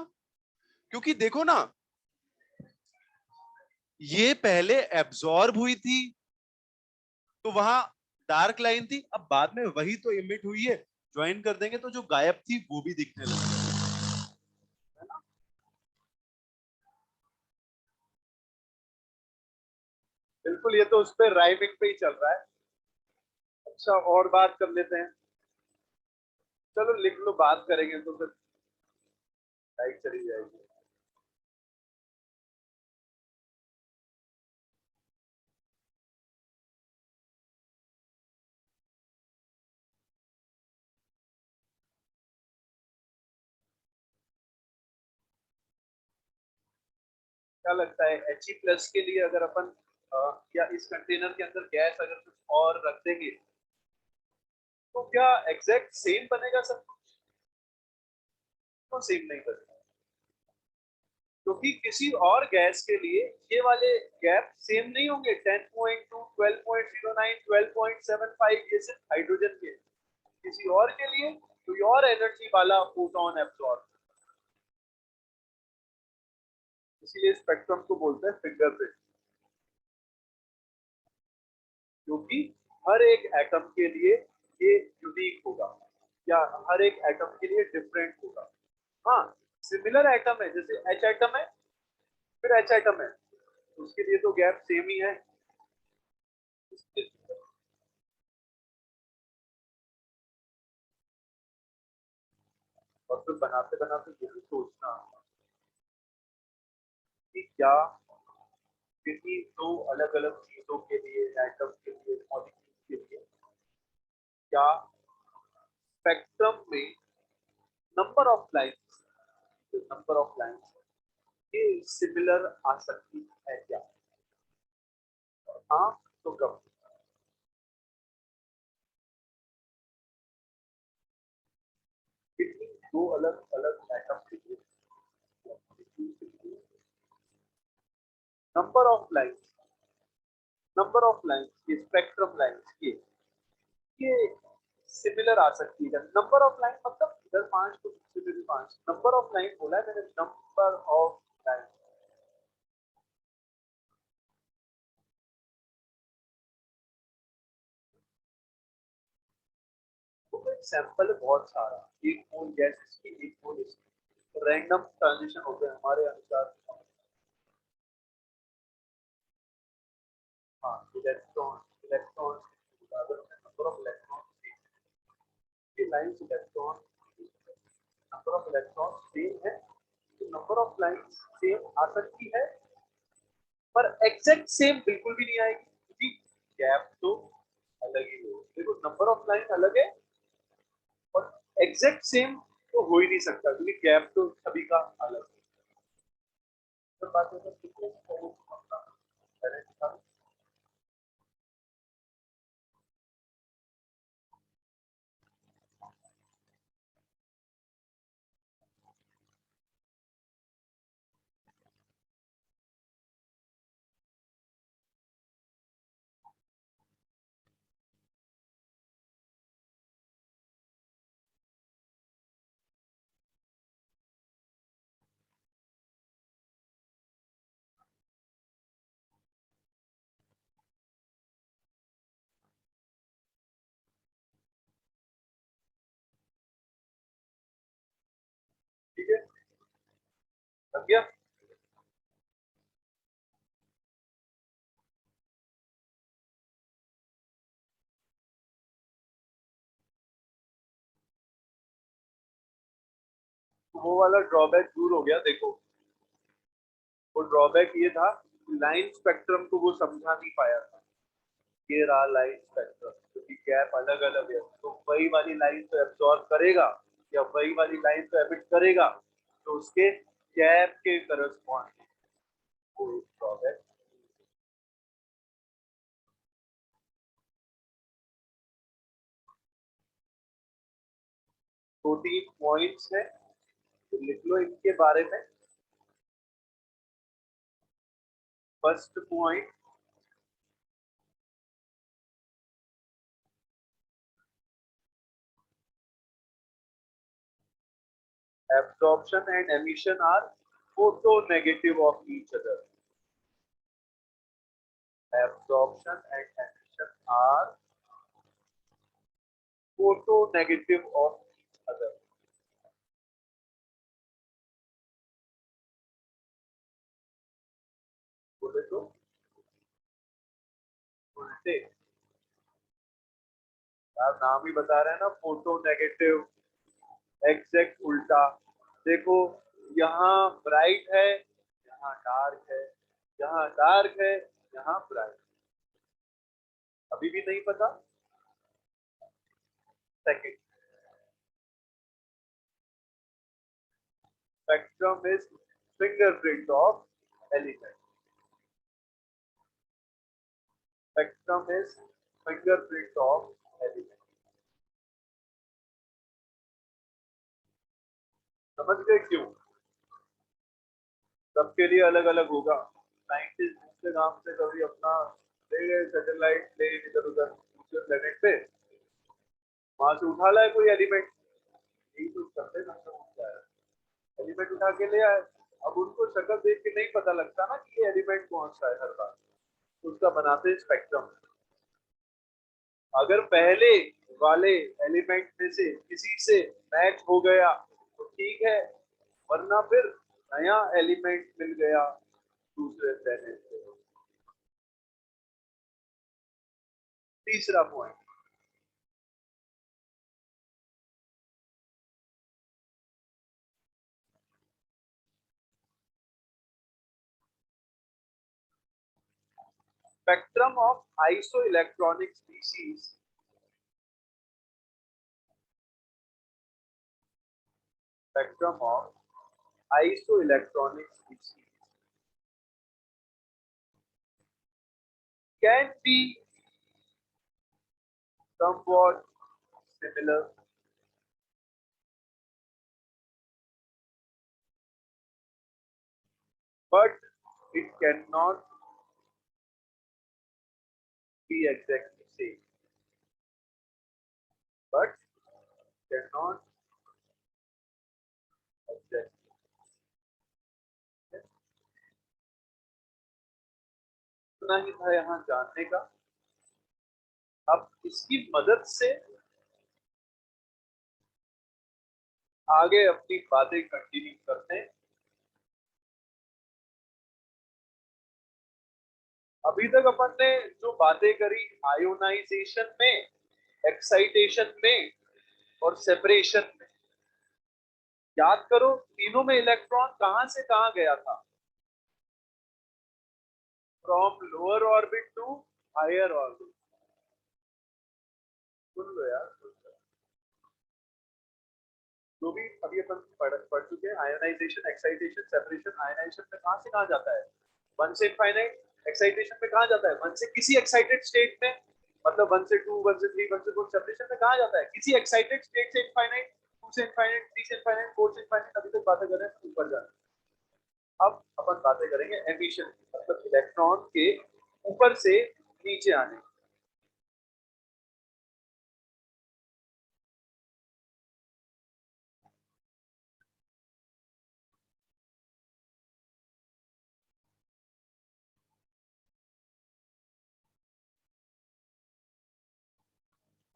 Speaker 1: क्योंकि देखो ना, ये पहले एब्जॉर्ब हुई थी तो वहां डार्क लाइन थी, अब बाद में वही तो इमिट हुई है, ज्वाइन कर देंगे तो जो गायब थी वो भी दिखने लगी, है ना? बिल्कुल, ये तो उस पर राइमिंग पे ही चल रहा है। अच्छा, और बात कर लेते हैं। चलो लिख लो, बात करेंगे तो फिर लाइट चली जाएगी। क्या लगता है He+ के लिए अगर अपन या इस कंटेनर के अंदर गैस अगर कुछ और रख देंगे तो क्या एग्जैक्ट सेम बनेगा सब कुछ? तो सेम नहीं बनेगा, क्योंकि किसी और गैस के लिए ये वाले गैप सेम नहीं होंगे। 10.2 12.09 12.75 ये सिर्फ हाइड्रोजन के, किसी और के लिए कोई और एनर्जी वाला फोटोन एब्सॉर्ब। इसीलिए स्पेक्ट्रम को बोलते हैं फिंगरप्रिंट, क्योंकि हर एक एटम के लिए ये यूनिक होगा, या हर एक एटम के लिए डिफरेंट होगा। हाँ, सिमिलर एटम है, जैसे एच एटम है, फिर एच एटम है, उसके लिए तो गैप सेम ही है। और फिर बनाते बनाते यही सोचना कि क्या किसी दो अलग अलग चीजों के लिए, एटम के लिए, मॉलिक्यूल के लिए, क्या स्पेक्ट्रम में number of lines, number of lines ये सिमिलर आ सकती है क्या? हाँ, तो कब? कितनी दो अलग अलग एटम के लिए, number of lines, number of lines ये स्पेक्ट्रम लाइंस ये सिमिलर आ सकती है। नंबर ऑफ लाइन मतलब इधर 5 तो दूसरे भी 5, नंबर ऑफ लाइन बोला है मैंने, नंबर ऑफ लाइन। सैंपल है बहुत सारा, एक मोल गैस इसकी, एक मोल इसकी, रैंडम ट्रांजिशन होते हैं हमारे अनुसार। हाँ, electron electron number of electron, lines electron, number of electron same है, तो नंबर ऑफ लाइंस सेम आ सकती है, पर एग्जैक्ट सेम बिल्कुल भी नहीं आएगी, क्योंकि गैप तो अलग ही हो। देखो नंबर ऑफ लाइन अलग है और एग्जैक्ट सेम तो हो ही नहीं सकता, क्योंकि गैप तो सभी का अलग है। तो बात है कितने अपना talent था। ठीक है, लग गया। तो वो वाला ड्रॉबैक दूर हो गया। देखो वो ड्रॉबैक ये था, लाइन स्पेक्ट्रम को वो समझा नहीं पाया था। ये रहा लाइन स्पेक्ट्रम, क्योंकि गैप अलग अलग है, तो वही वाली लाइन तो एब्जॉर्ब करेगा या वही वाली लाइन तो एमिट करेगा, तो उसके गैप के करस्पॉन्डिंग वो ड्रॉबैक। 2-3 पॉइंट्स है, तो लिख लो इनके बारे में। First point, absorption and emission are photonegative of each other. Absorption and emission are photonegative of each other. बोले तो उल्टे, यार नाम ही बता रहे हैं ना, फोटोनेगेटिव, एग्जैक्ट उल्टा। देखो यहाँ ब्राइट है, यहाँ डार्क है, यहाँ डार्क है, यहाँ ब्राइट। अभी भी नहीं पता। Second, spectrum is fingerprint of element. Spectrum is fingerprint of element. समझ गए क्यों? सबके लिए अलग अलग होगा। साइंटिस्ट दूसरे नाम से कभी अपना ले गए सैटेलाइट, ले इधर उधर दूसरे प्लेनेट पे, वहां से उठा लाए कोई एलिमेंट, यही तो करते ना, एलिमेंट उठा के ले आए। अब उनको शक्ल देख के नहीं पता लगता ना कि ये एलिमेंट कौन सा है हर बार, तो उसका बनाते हैं स्पेक्ट्रम। अगर पहले वाले एलिमेंट में से किसी से मैच हो गया तो ठीक है, वरना फिर नया एलिमेंट मिल गया दूसरे प्लेनेट पे। तीसरा point, spectrum of isoelectronic species, spectrum of isoelectronic species can be somewhat similar, but it cannot be exactly same. But cannot exactly. इतना ही था यहाँ जानने का। अब इसकी मदद से आगे अपनी बातें कंटिन्यू करते हैं। अभी तक अपन ने जो बातें करी आयोनाइजेशन में, एक्साइटेशन में और सेपरेशन में, याद करो तीनों में इलेक्ट्रॉन कहां से कहां गया था? From lower orbit to higher orbit. सुन लो यार, जो भी अभी अपन पढ़ चुके हैं, आयोनाइजेशन, एक्साइटेशन, सेपरेशन। आयोनाइजेशन में कहां से कहां जाता है? वन से इनफाइनाइट। एक्साइटेशन में कहां जाता है? वन से किसी एक्साइटेड स्टेट में, मतलब वन से टू, वन से थ्री, वन से फोर। सेपरेशन में कहां जाता है? किसी एक्साइटेड स्टेट से इनफाइनाइट, टू से इनफाइनाइट, थ्री से इनफाइनाइट, फोर से इनफाइनाइट। अभी तक बातें कर रहे हैं ऊपर जाना। अब अपन बातें करेंगे एमिशन, मतलब इलेक्ट्रॉन के ऊपर से नीचे आने।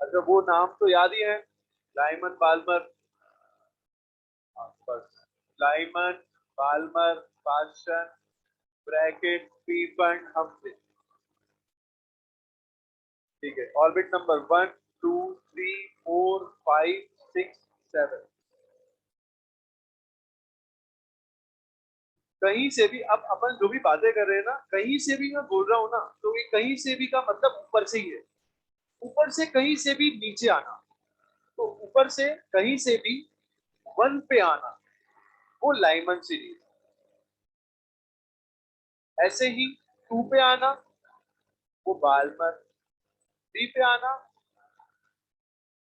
Speaker 1: अच्छा, वो नाम तो याद ही है, लाइमन बाल्मर। बस Lyman, Balmer, Paschen, Brackett, Pfund, Humphrey. ठीक है, ऑर्बिट नंबर 1 2 3 4 5 6 7। कहीं से भी, अब अपन जो भी बातें कर रहे हैं ना, कहीं से भी मैं बोल रहा हूँ ना, तो ये कहीं से भी का मतलब ऊपर से ही है। ऊपर से कहीं से भी नीचे आना, तो ऊपर से कहीं से भी वन पे आना, वो लाइमन सीरीज। ऐसे ही टू पे आना, वो बाल्मर। थ्री पे आना,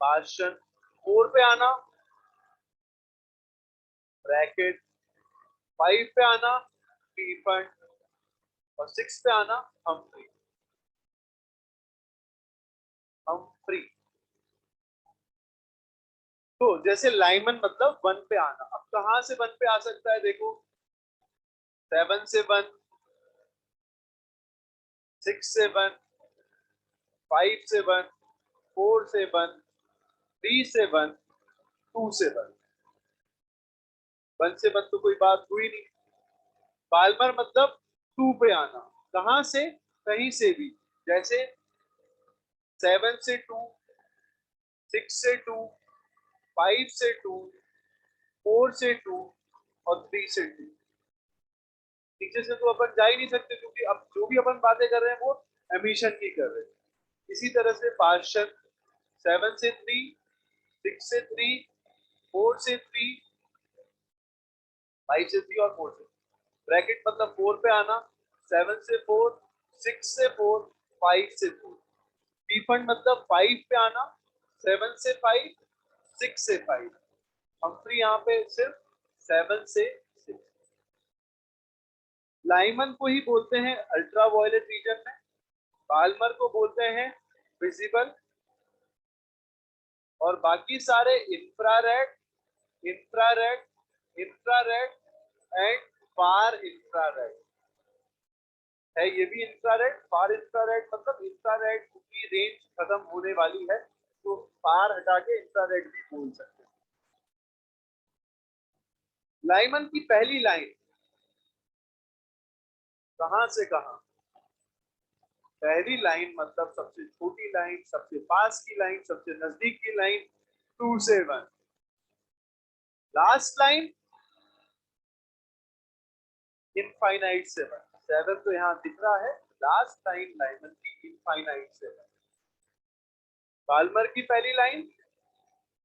Speaker 1: पार्शन। फोर पे आना, ब्रैकेट। फाइव पे आना, पीफंड। और सिक्स पे आना, हम्फ्री। हम्फ्री। तो जैसे लाइमन मतलब वन पे आना, अब कहां से वन पे आ सकता है? देखो, सेवन से वन, सिक्स से वन, फाइव से वन, फोर से वन, थ्री से वन, टू से वन। वन से वन तो कोई बात हुई नहीं। पाल्मर मतलब टू पे आना, कहां से? कहीं से भी। जैसे सेवन से टू, सिक्स से टू, फाइव से टू, फोर से टू और थ्री से टू। नीचे से तो अपन जा ही नहीं सकते, क्योंकि अब जो भी अपन बातें कर रहे हैं वो एमिशन की कर रहे हैं। इसी तरह से पार्शन, सेवन से थ्री, सिक्स से थ्री, फोर से थ्री, फाइव से थ्री और फोर से। ब्रैकेट मतलब फोर पे आना, सेवन से फोर, सिक्स से फोर, फाइव से फोर। पीफंड मतलब फाइव पे आना, सेवन से फाइव, सिक्स से फाइव। हम्फ्री यहाँ पे सिर्फ सेवन से सिक्स। लाइमन को ही बोलते हैं अल्ट्रा वायलेट रीजन में, बाल्मर को बोलते हैं विजिबल, और बाकी सारे infrared, infrared, infrared and far infrared है। ये भी इंफ्रारेड, फार इंफ्रारेड, मतलब इंफ्रारेड की रेंज खत्म होने वाली है, तो फार हटा के इंफ्रारेड भी बोल सकते हैं। लाइमन की पहली लाइन कहां से कहां? पहली लाइन मतलब सबसे छोटी लाइन, सबसे पास की लाइन, सबसे नजदीक की लाइन, टू से वन। लास्ट लाइन इनफाइनाइट से वन। सेवन तो यहाँ दिख रहा है, लास्ट लाइन लाइमन की इनफाइनाइट से वन। बाल्मर की पहली लाइन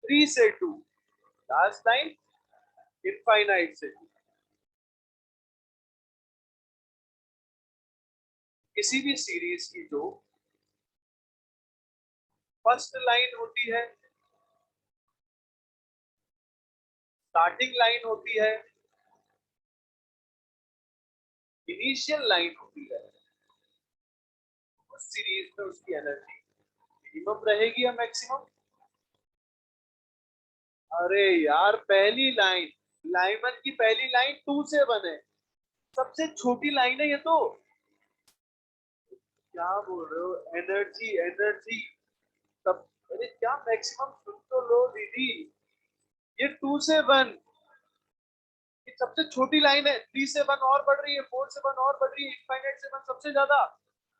Speaker 1: थ्री से टू, लास्ट लाइन इनफाइनाइट से टू। किसी भी सीरीज की जो फर्स्ट लाइन होती है, स्टार्टिंग लाइन होती है, इनिशियल लाइन होती है, उस सीरीज में उसकी एनर्जी मिनिमम रहेगी या मैक्सिमम? अरे यार, पहली लाइन, लाइमन की पहली लाइन टू से वन है, सबसे छोटी लाइन है ये तो। क्या बोल रहे हो? एनर्जी, एनर्जी सब। अरे क्या मैक्सिमम? सुन तो लो दीदी। ये 2 से 1, ये सबसे छोटी लाइन है। 3 से 1 और बढ़ रही है, 4 से 1 और बढ़ रही है, इनफाइनाइट से 1 सबसे ज्यादा।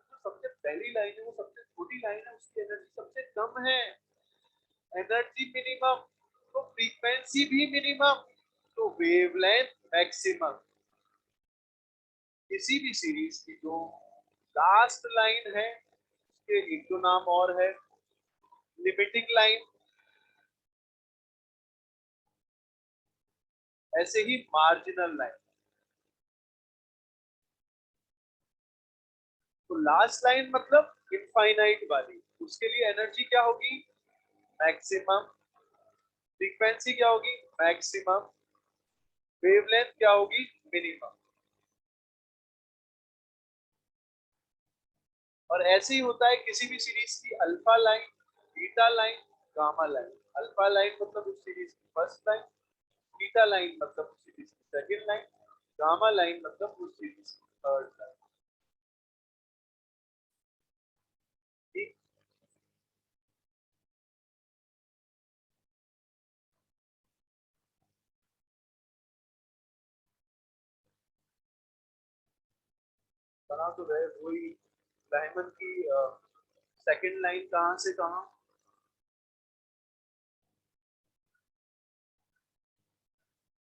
Speaker 1: तो सबसे पहली लाइन है वो सबसे छोटी लाइन है, उसकी एनर्जी सबसे कम है, एनर्जी मिनिमम, तो फ्रीक्वेंसी भी मिनिमम, तो वेवलेंथ मैक्सिमम। किसी भी सीरीज की जो लास्ट लाइन है उसके एक दो नाम और है, लिमिटिंग लाइन, ऐसे ही मार्जिनल लाइन। तो लास्ट लाइन मतलब इनफाइनाइट वाली, उसके लिए एनर्जी क्या होगी, मैक्सिमम, फ्रीक्वेंसी क्या होगी, मैक्सिमम, वेवलेंथ क्या होगी, मिनिमम। और ऐसे ही होता है किसी भी सीरीज की alpha line, beta line, gamma line. Alpha line मतलब उस सीरीज की फर्स्ट लाइन, बीटा लाइन मतलब उस सीरीज की सेकंड लाइन, गामा लाइन मतलब उस सीरीज की थर्ड लाइन। ठीक, बना तो रहे वही डायमंड की सेकंड लाइन कहां से कहां,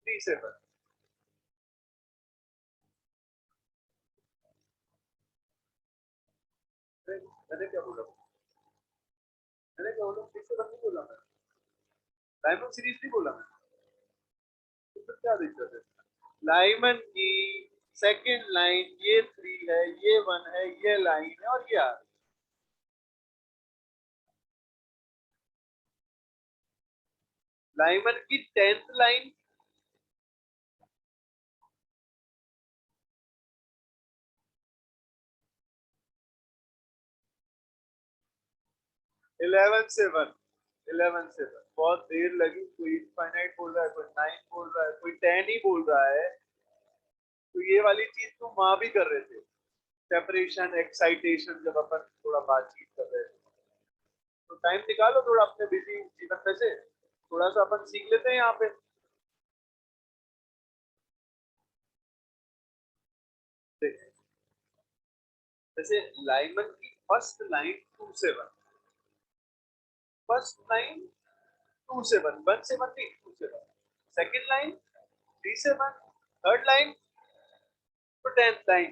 Speaker 1: 3 से 1। मैंने क्या बोला, मैंने क्या बोला, 3 से 1 नहीं बोला मैं, डायमंड सीरीज नहीं बोला मैं, तो फिर क्या दिक्कत है। लाइमन की सेकंड लाइन ये 3 है, ये 1 है, ये लाइन है, और ये आर। लाइमन की 10th लाइन 11 से 1, 11 से 1 बहुत देर लगी, कोई इनफाइनाइट बोल रहा है, कोई 9 बोल रहा है, कोई 10 ही बोल रहा है। तो ये वाली चीज तुम वहां भी कर रहे थे, सेपरेशन एक्साइटेशन, जब अपन थोड़ा बातचीत कर रहे थे। तो टाइम निकालो थोड़ा अपने बिजी जीवन में से, थोड़ा सा अपन सीख लेते हैं यहाँ पे। देखिए, जैसे लाइमन की फर्स्ट लाइन 2 से 1, फर्स्ट लाइन 2 से 1, 1 से 1 नहीं, 2 से 1, सेकंड लाइन 3 से 1, थर्ड लाइन तो 10th लाइन।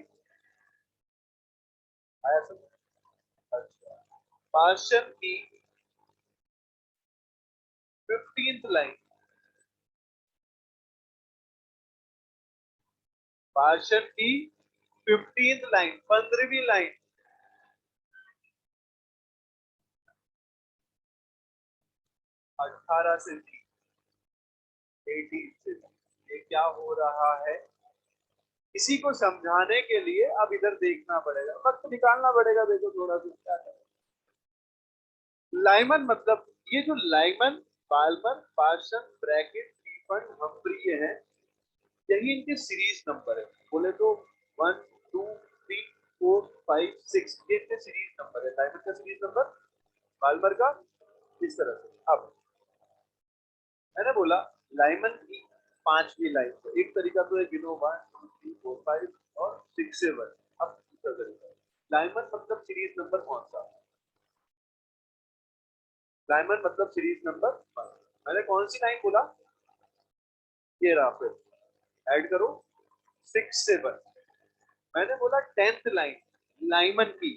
Speaker 1: आया समझ? अच्छा, पार्शन की 15th लाइन, पार्शन की 15th लाइन, 15वीं लाइन, 18 से 18 से। ये क्या हो रहा है, इसी को समझाने के लिए अब इधर देखना पड़ेगा, वक्त निकालना पड़ेगा। देखो थोड़ा सा क्या है लाइमन, मतलब ये जो Lyman, Balmer, Paschen, Brackett, Stephen, Humphrey ये है, यही इनके सीरीज नंबर है। बोले तो 1 2 3 4 5 6, ये इनके सीरीज नंबर है। लाइमन का सीरीज नंबर, बाल्मर का, इस तरह से। अब मैंने बोला लाइमन की 5वीं लाइन, तो एक तरीका तो है गिनो 1 2 3 4 5 और 6 से 1। अब दूसरा तरीका, लाइमन मतलब सीरीज नंबर कौन सा, लाइमन मतलब सीरीज नंबर 1। मैंने कौन सी लाइन बोला, ये रहा, फिर ऐड करो 6 से 1। मैंने बोला 10th लाइन लाइमन की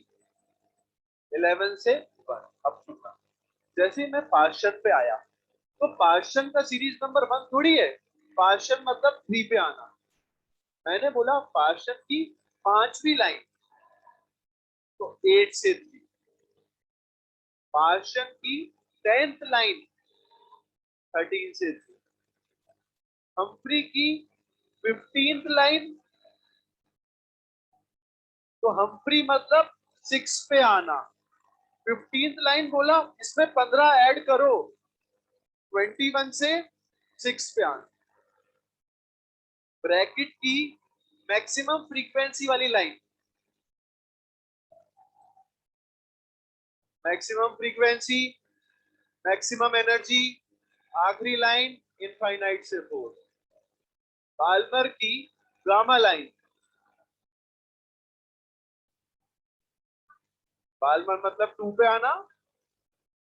Speaker 1: 11 से 1। अब सुनना, जैसे मैं पार्शन पे आया, तो पार्शन का सीरीज नंबर 1 थोड़ी है, पार्शन मतलब 3 पे आना। मैंने बोला पार्शन की 5वीं लाइन, तो 8 से 3। पार्शन की 10th लाइन 13 से 3। हम्फ्री की 15th लाइन, तो हम्फ्री मतलब 6 पे आना। 15th लाइन बोला, इसमें 15 ऐड करो, 21 से 6 पे आना। ब्रैकेट की मैक्सिमम फ्रीक्वेंसी वाली line, maximum frequency, maximum energy, आखिरी लाइन इनफाइनाइट से 4। बाल्मर की गामा लाइन, बाल्मर मतलब 2 पे आना,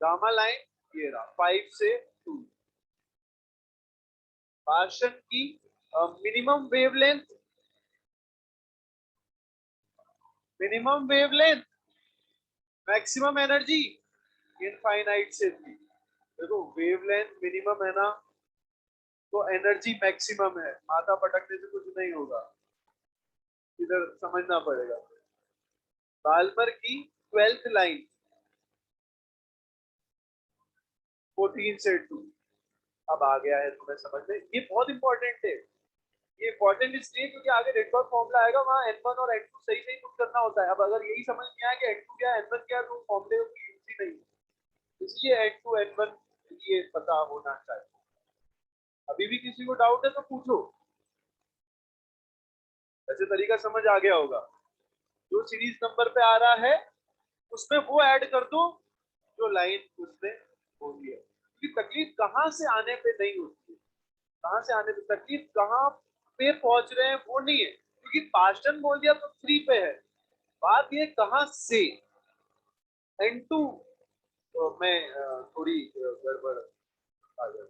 Speaker 1: गामा लाइन ये रहा 5 से 2। पार्शन की minimum wavelength, minimum wavelength, maximum energy infinite से 3। देखो वेवलेंथ मिनिमम है ना, तो एनर्जी मैक्सिमम है, माथा पटकने से कुछ नहीं होगा, इधर समझना पड़ेगा। बाल्मर की 12th लाइन 14 से 2। अब आ गया है तुम्हें समझ में, ये बहुत इंपॉर्टेंट है। ये इंपॉर्टेंट इसलिए क्योंकि आगे रेडबर्ग फॉर्मूला आएगा, वहां n1 और n2 सही सही पुट करना होता है। अब अगर यही समझ में आया कि n2 क्या है n1 क्या है, तो फॉर्मूले की यूज ही नहीं, इसलिए n2 n1 ये पता होना चाहिए। अभी भी किसी को डाउट है तो पूछो, ऐसे तरीका समझ आ गया होगा। जो सीरीज नंबर पे आ रहा है उसमें वो ऐड कर दो जो लाइन उसमें होती है, क्योंकि तकलीफ कहाँ से आने पे नहीं होती है, कहाँ से आने पे तकलीफ कहाँ पे पहुंच रहे हैं वो नहीं है, क्योंकि पास्टन बोल दिया तो 3 पे है, बात ये कहाँ से। n2 में थोड़ी गड़बड़ आ गया,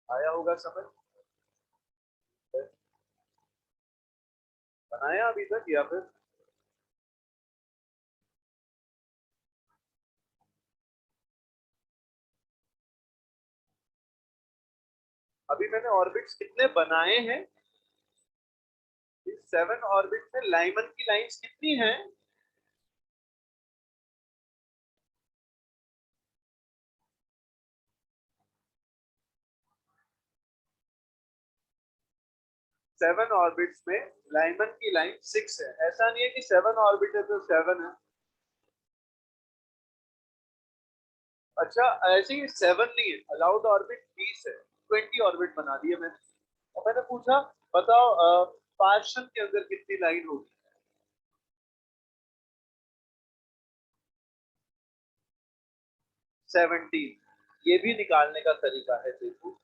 Speaker 1: आया होगा समझ, बनाया अभी तक या फिर अभी मैंने ऑर्बिट्स कितने बनाए हैं, इस 7 ऑर्बिट में लाइमन की लाइंस कितनी हैं? 7 ऑर्बिट्स में लाइमन की लाइन 6 है, ऐसा नहीं है कि 7 ऑर्बिट है तो 7 है। अच्छा ऐसे ही 7 नहीं है, अलाउड ऑर्बिट 20 है, 20 ऑर्बिट बना दिए मैंने। और मैंने पूछा बताओ पार्शन के अंदर कितनी लाइन होगी, 17। ये भी निकालने का तरीका है, देखो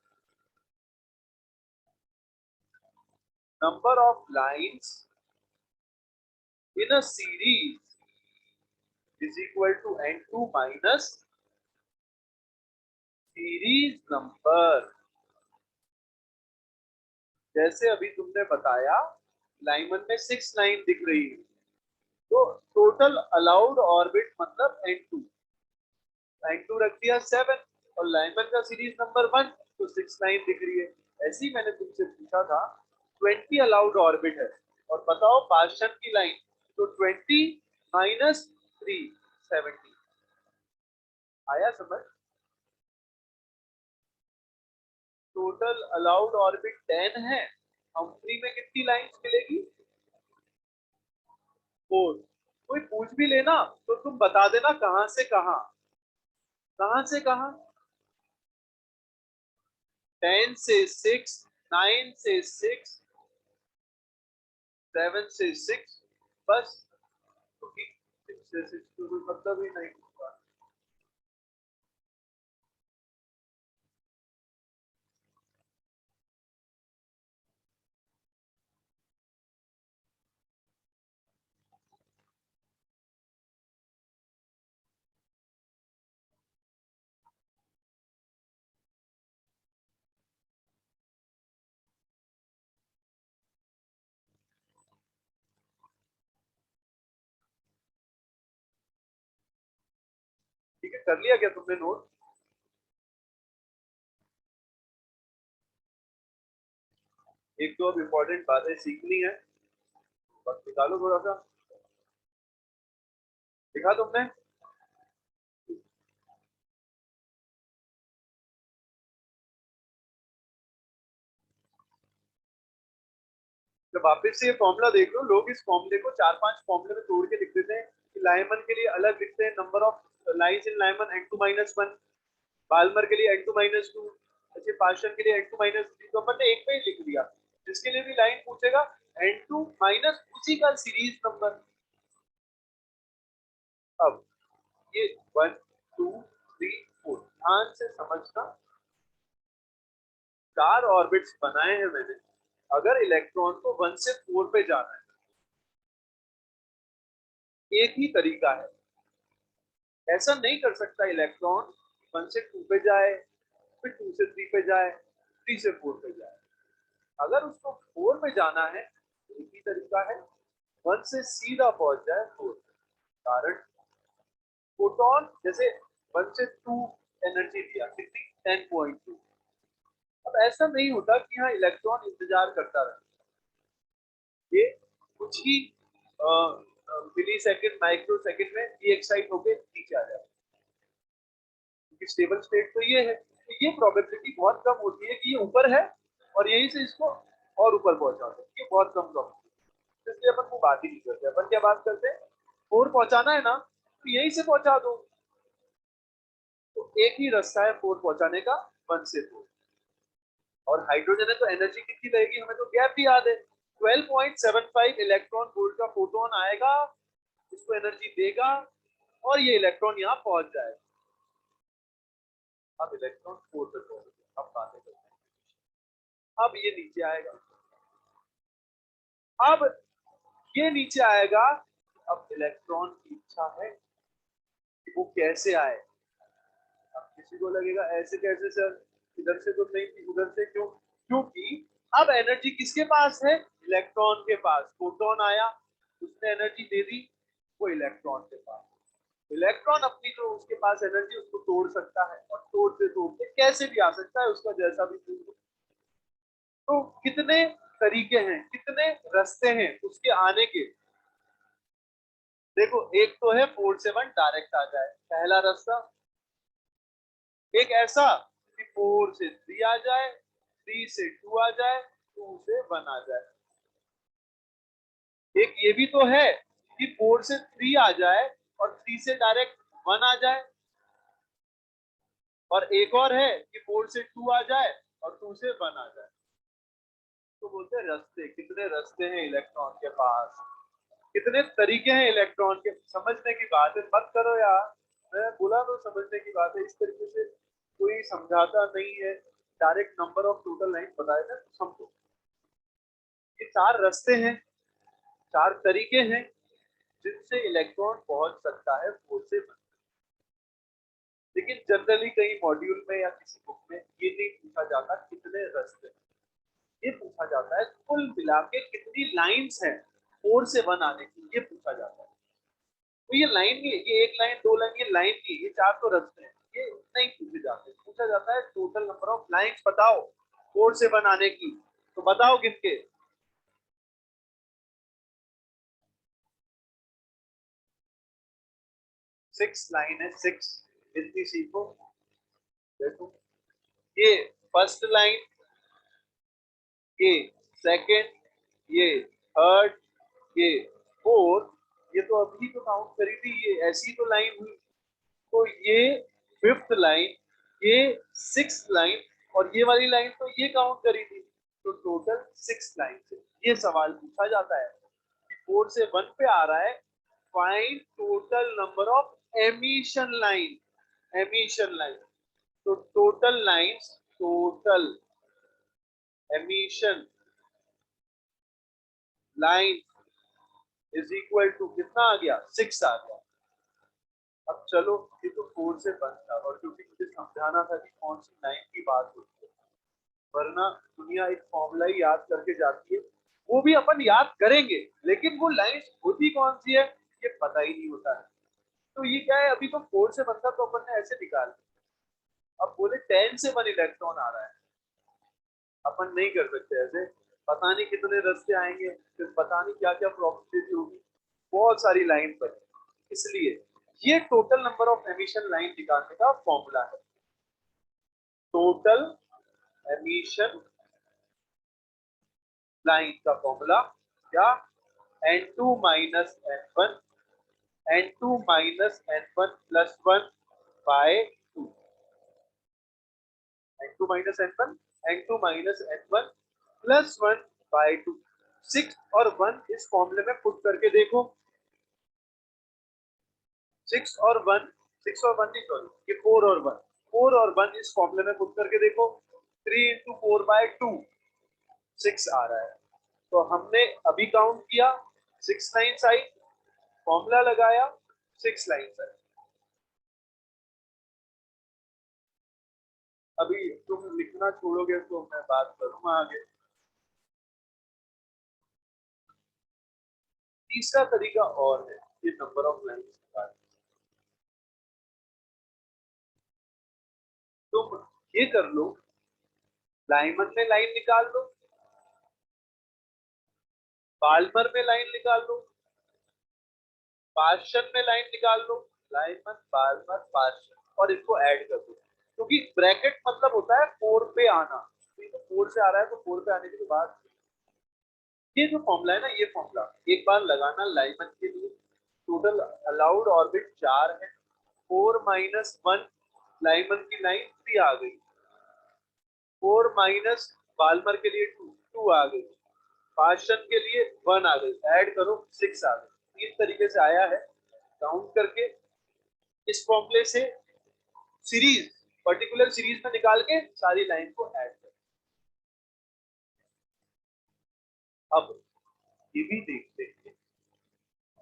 Speaker 1: number of lines in a series is equal to n2 minus series number. जैसे अभी तुमने बताया लाइमन में 6 लाइन दिख रही है, तो टोटल अलाउड ऑर्बिट मतलब n2, n2 रख दिया 7, और लाइमन का सीरीज नंबर 1 तो 6 लाइन दिख रही है। ऐसे ही मैंने तुमसे पूछा था 20 अलाउड ऑर्बिट है, और बताओ पार्शन की लाइन, तो 20 माइनस 3 70। आया समझ? टोटल अलाउड ऑर्बिट 10 है, हम 3 में कितनी लाइंस मिलेगी? 4। कोई पूछ भी लेना तो तुम बता देना कहां से कहां, कहां से कहां। 10 से 6, 9 से 6, 7 से 6, बस, क्योंकि 6 से 6 तो कोई मतलब ही नहीं होगा। ठीक है, कर लिया क्या तुमने नोट? एक तो अब इम्पोर्टेंट बातें सीखनी है, वक्त निकालो थोड़ा सा, लिखा तुमने? जब वापस से ये फॉर्मूला देख लो, लोग इस फॉर्मूले को 4-5 फॉर्मूले में तोड़ के लिख देते हैं कि लाइमन के लिए अलग लिखते हैं, number of lines in Lyman n2-1, Balmer के लिए n2-2, अच्छे पार्शन के लिए n2-3, तो अपन ने एक में ही लिख दिया। जिसके लिए भी लाइन पूछेगा n2 माइनस उसी का सीरीज नंबर। अब ये 1 2 3 4 ध्यान से समझना, 4 ऑर्बिट्स बनाए हैं मैंने। अगर इलेक्ट्रॉन को 1 से 4 पे जाना है, एक ही तरीका है। ऐसा नहीं कर सकता इलेक्ट्रॉन 1 से 2 पे जाए, फिर 2 से 3 पे जाए, 3 से 4 पे जाए। अगर उसको 4 पे जाना है, एक ही तरीका है, 1 से सीधा पहुंच जाए 4 पे। कारण फोटोन जैसे 1 से 2 एनर्जी दिया, कितनी 10.2। अब ऐसा नहीं होता कि हाँ इलेक्ट्रॉन इंतजार करता रहे, ये कुछ ही मिली सेकेंड माइक्रो सेकेंड में ये एक्साइट होकर नीचे आ जाए, क्योंकि स्टेबल स्टेट तो ये है। तो ये प्रोबेबिलिटी बहुत कम होती है कि ये ऊपर है और यहीं से इसको और ऊपर पहुंचा दे, ये बहुत कम प्रोबेबिलिटी। इसलिए अपन वो बात ही नहीं करते। अपन क्या बात करते हैं, 4 पहुंचाना है ना तो यहीं से पहुंचा दो। तो एक ही रास्ता है 4 पहुंचाने का, 1 से 4। और हाइड्रोजन है तो एनर्जी कितनी रहेगी, हमें तो गैप भी याद है, 12.75 इलेक्ट्रॉन वोल्ट का फोटोन आएगा, इसको एनर्जी देगा और ये इलेक्ट्रॉन यहाँ पहुंच जाएगा। अब इलेक्ट्रॉन 4 पे पहुंच गया। अब बातें करते हैं, अब ये नीचे आएगा, अब ये नीचे आएगा। अब इलेक्ट्रॉन की इच्छा है कि वो कैसे आए। अब किसी को लगेगा ऐसे कैसे सर, इधर से तो नहीं थी, उधर से क्यों? क्योंकि अब एनर्जी किसके पास है, इलेक्ट्रॉन के पास। फोटोन आया, उसने एनर्जी दे दी, वो इलेक्ट्रॉन के पास। इलेक्ट्रॉन अपनी जो उसके पास एनर्जी उसको तोड़ सकता है, और तोड़ते तोड़ते कैसे भी आ सकता है, उसका जैसा भी तोड़। तो कितने तरीके हैं, कितने रास्ते हैं उसके आने के। देखो एक तो है 4 से 1 डायरेक्ट आ जाए, पहला रास्ता। एक ऐसा कि 4 से 3 आ जाए, 3 से 2 आ जाए, 2 से 1 आ जाए। एक ये भी तो है कि 4 से 3 आ जाए और 3 से डायरेक्ट 1 आ जाए। और एक और है कि 4 से 2 आ जाए और 2 से 1 आ जाए। तो बोलते हैं रास्ते, कितने रास्ते हैं इलेक्ट्रॉन के पास, कितने तरीके हैं इलेक्ट्रॉन के। समझने की बात है, मत करो यार, मैं बोला तो समझने की बात है। इस तरीके से कोई समझाता नहीं है, direct number of total line बताए थे तो समझो। ये 4 रास्ते हैं, 4 तरीके हैं जिनसे इलेक्ट्रॉन पहुंच सकता है 4 से 1। लेकिन जनरली कहीं मॉड्यूल में या किसी बुक में ये नहीं पूछा जाता कितने रास्ते, ये पूछा जाता है कुल मिला के कितनी लाइंस हैं 4 से 1 आने की, ये पूछा जाता है। तो ये लाइन नहीं है, ये एक लाइन 2 लाइन, ये लाइन नहीं, ये 4 तो रास्ते हैं, ये नहीं पूछे जाते। पूछा जाता है टोटल नंबर ऑफ लाइंस बताओ 4 से 1 आने की, तो बताओ कितने। 6 लाइन है, 6। गिनती सीखो। देखो ये फर्स्ट लाइन, ये सेकंड, ये थर्ड, ये फोर्थ, ये तो अभी तो काउंट करी थी, ये ऐसी तो लाइन हुई। तो ये फिफ्थ लाइन, ये सिक्स लाइन, और ये वाली लाइन तो ये काउंट करी थी। तो टोटल 6 लाइन से ये सवाल पूछा जाता है। 4 से 1 पे आ रहा है, find total number of emission line. Emission line, तो total lines, total emission line is equal to कितना आ गया, 6 आ गया। अब चलो, ये तो 4 से 1 था, और क्योंकि मुझे समझाना था कि कौन सी लाइन की बात होती है, वरना दुनिया एक फॉर्मूला ही याद करके जाती है, वो भी अपन याद करेंगे, लेकिन वो लाइन होती कौन सी है ये पता ही नहीं होता है। तो ये क्या है, अभी तो 4 से 1 था तो अपन ने ऐसे निकाल, अब बोले 10 से 1 इलेक्ट्रॉन आ रहा है, अपन नहीं कर सकते ऐसे। पता नहीं कितने रास्ते आएंगे, फिर पता नहीं क्या क्या प्रोबेबिलिटी होगी, बहुत सारी लाइन पर। इसलिए ये total number of emission line निकालने का फॉर्मूला है। टोटल एमिशन लाइन का फॉर्मूला क्या, N2 minus N1, N2 minus N1 plus 1 by 2। N2 minus N1, N2 minus N1 plus 1 by 2। 6 और 1 इस फॉर्मूले में पुट करके देखो। 6 और 1, 6 और 1 नहीं, सॉरी, ये 4 और 1, 4 और 1 इस फॉर्मूले में पुट करके देखो, 3 इंटू 4/2 6 आ रहा है। तो हमने अभी काउंट किया, 6 लाइन्स आई, फॉर्मूला लगाया, 6 लाइन्स आई। अभी तुम लिखना छोड़ोगे तो मैं बात करूंगा आगे। तीसरा तरीका और है ये नंबर ऑफ लाइन्स निकालने। तुम ये कर लो, लाइमन में लाइन निकाल लो, बाल्मर में लाइन निकाल लो, पार्शन में लाइन निकाल लो, लाइमन बाल्मर पार्शन, और इसको ऐड कर दो। क्योंकि ब्रैकेट मतलब होता है 4 पे आना, तो ये तो 4 से आ रहा है, तो 4 पे आने के बाद ये जो फॉर्मूला है ना, ये फॉर्मूला एक बार लगाना लाइमन के लिए। टोटल अलाउड ऑर्बिट 4 है, 4 माइनस 1 लाइमन की लाइन 3 आ गई, 4 माइनस बाल्मर के लिए 2 आ गई, पार्शन के लिए 1 आ गई, ऐड करो 6 आ गई। इस तरीके से आया है काउंट करके। इस फॉर्मूले से सीरीज, पर्टिकुलर सीरीज में निकाल के सारी लाइन को ऐड करो। अब ये भी देखते हैं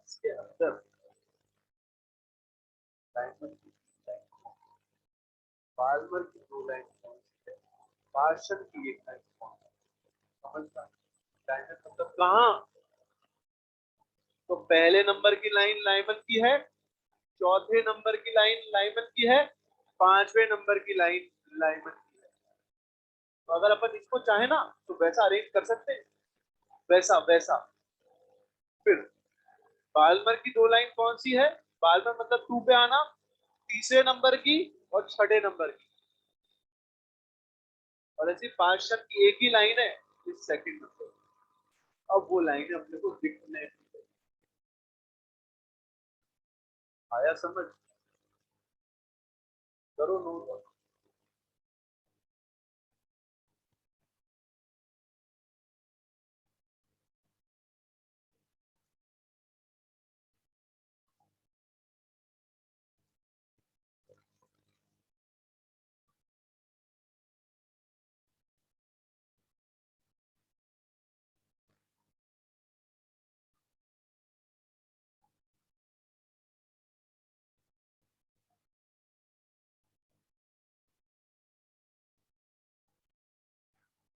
Speaker 1: इसके अंदर लाइमन की लाइन, बाल्मर की 2 लाइन कौन सी है, पार्शन की 1 लाइन कौन सी है, समझना। लाइमन मतलब कहाँ, तो पहले नंबर की लाइन लाइमन की है, चौथे नंबर की लाइन लाइमन की है, पांचवें नंबर की लाइन लाइमन की है। तो अगर अपन इसको चाहे ना तो वैसा अरेंज कर सकते हैं, वैसा वैसा। फिर बाल्मर की 2 लाइन कौन सी है, बाल्मर मतलब 2 पे आना, तीसरे नंबर की और छठे नंबर की, और ऐसी 5 शब्द की एक ही लाइन है इस सेकंड नंबर। अब वो लाइन अपने को दिखने आया समझ, करो नोट।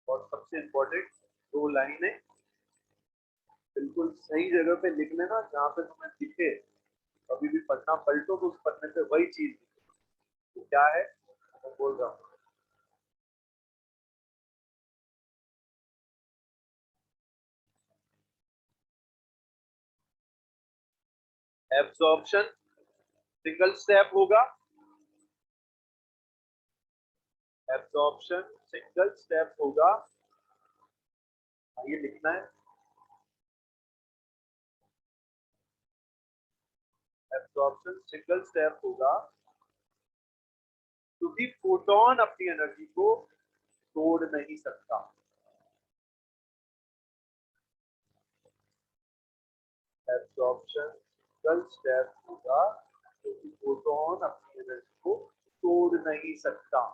Speaker 1: और सबसे इंपॉर्टेंट, 2 लाइनें बिल्कुल सही जगह पे लिख लेना जहां पे तुम्हें दिखे, अभी भी पढ़ना पलटो तो उस पढ़ने पे वही चीज तो क्या है मैं बोल रहा हूँ। एब्जॉर्प्शन सिंगल स्टेप होगा, एब्जॉर्प्शन सिंगल स्टेप होगा, ये लिखना है। एब्जॉर्प्शन सिंगल स्टेप होगा क्योंकि फोटोन अपनी एनर्जी को तोड़ नहीं सकता। एब्जॉर्प्शन सिंगल स्टेप होगा क्योंकि फोटोन अपनी एनर्जी को तोड़ नहीं सकता।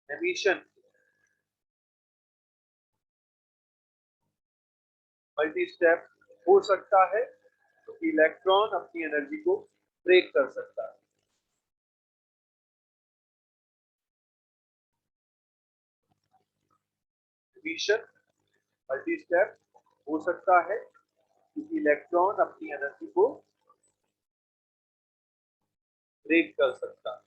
Speaker 1: एमिशन मल्टी स्टेप हो सकता है क्योंकि इलेक्ट्रॉन अपनी एनर्जी को ब्रेक कर सकता है। एमिशन मल्टी स्टेप हो सकता है क्योंकि इलेक्ट्रॉन अपनी एनर्जी को ब्रेक कर सकता है।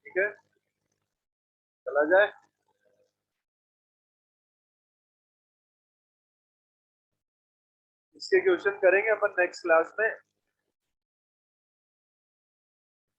Speaker 1: ठीक है, चला जाए। इसके क्वेश्चन करेंगे अपन नेक्स्ट क्लास में।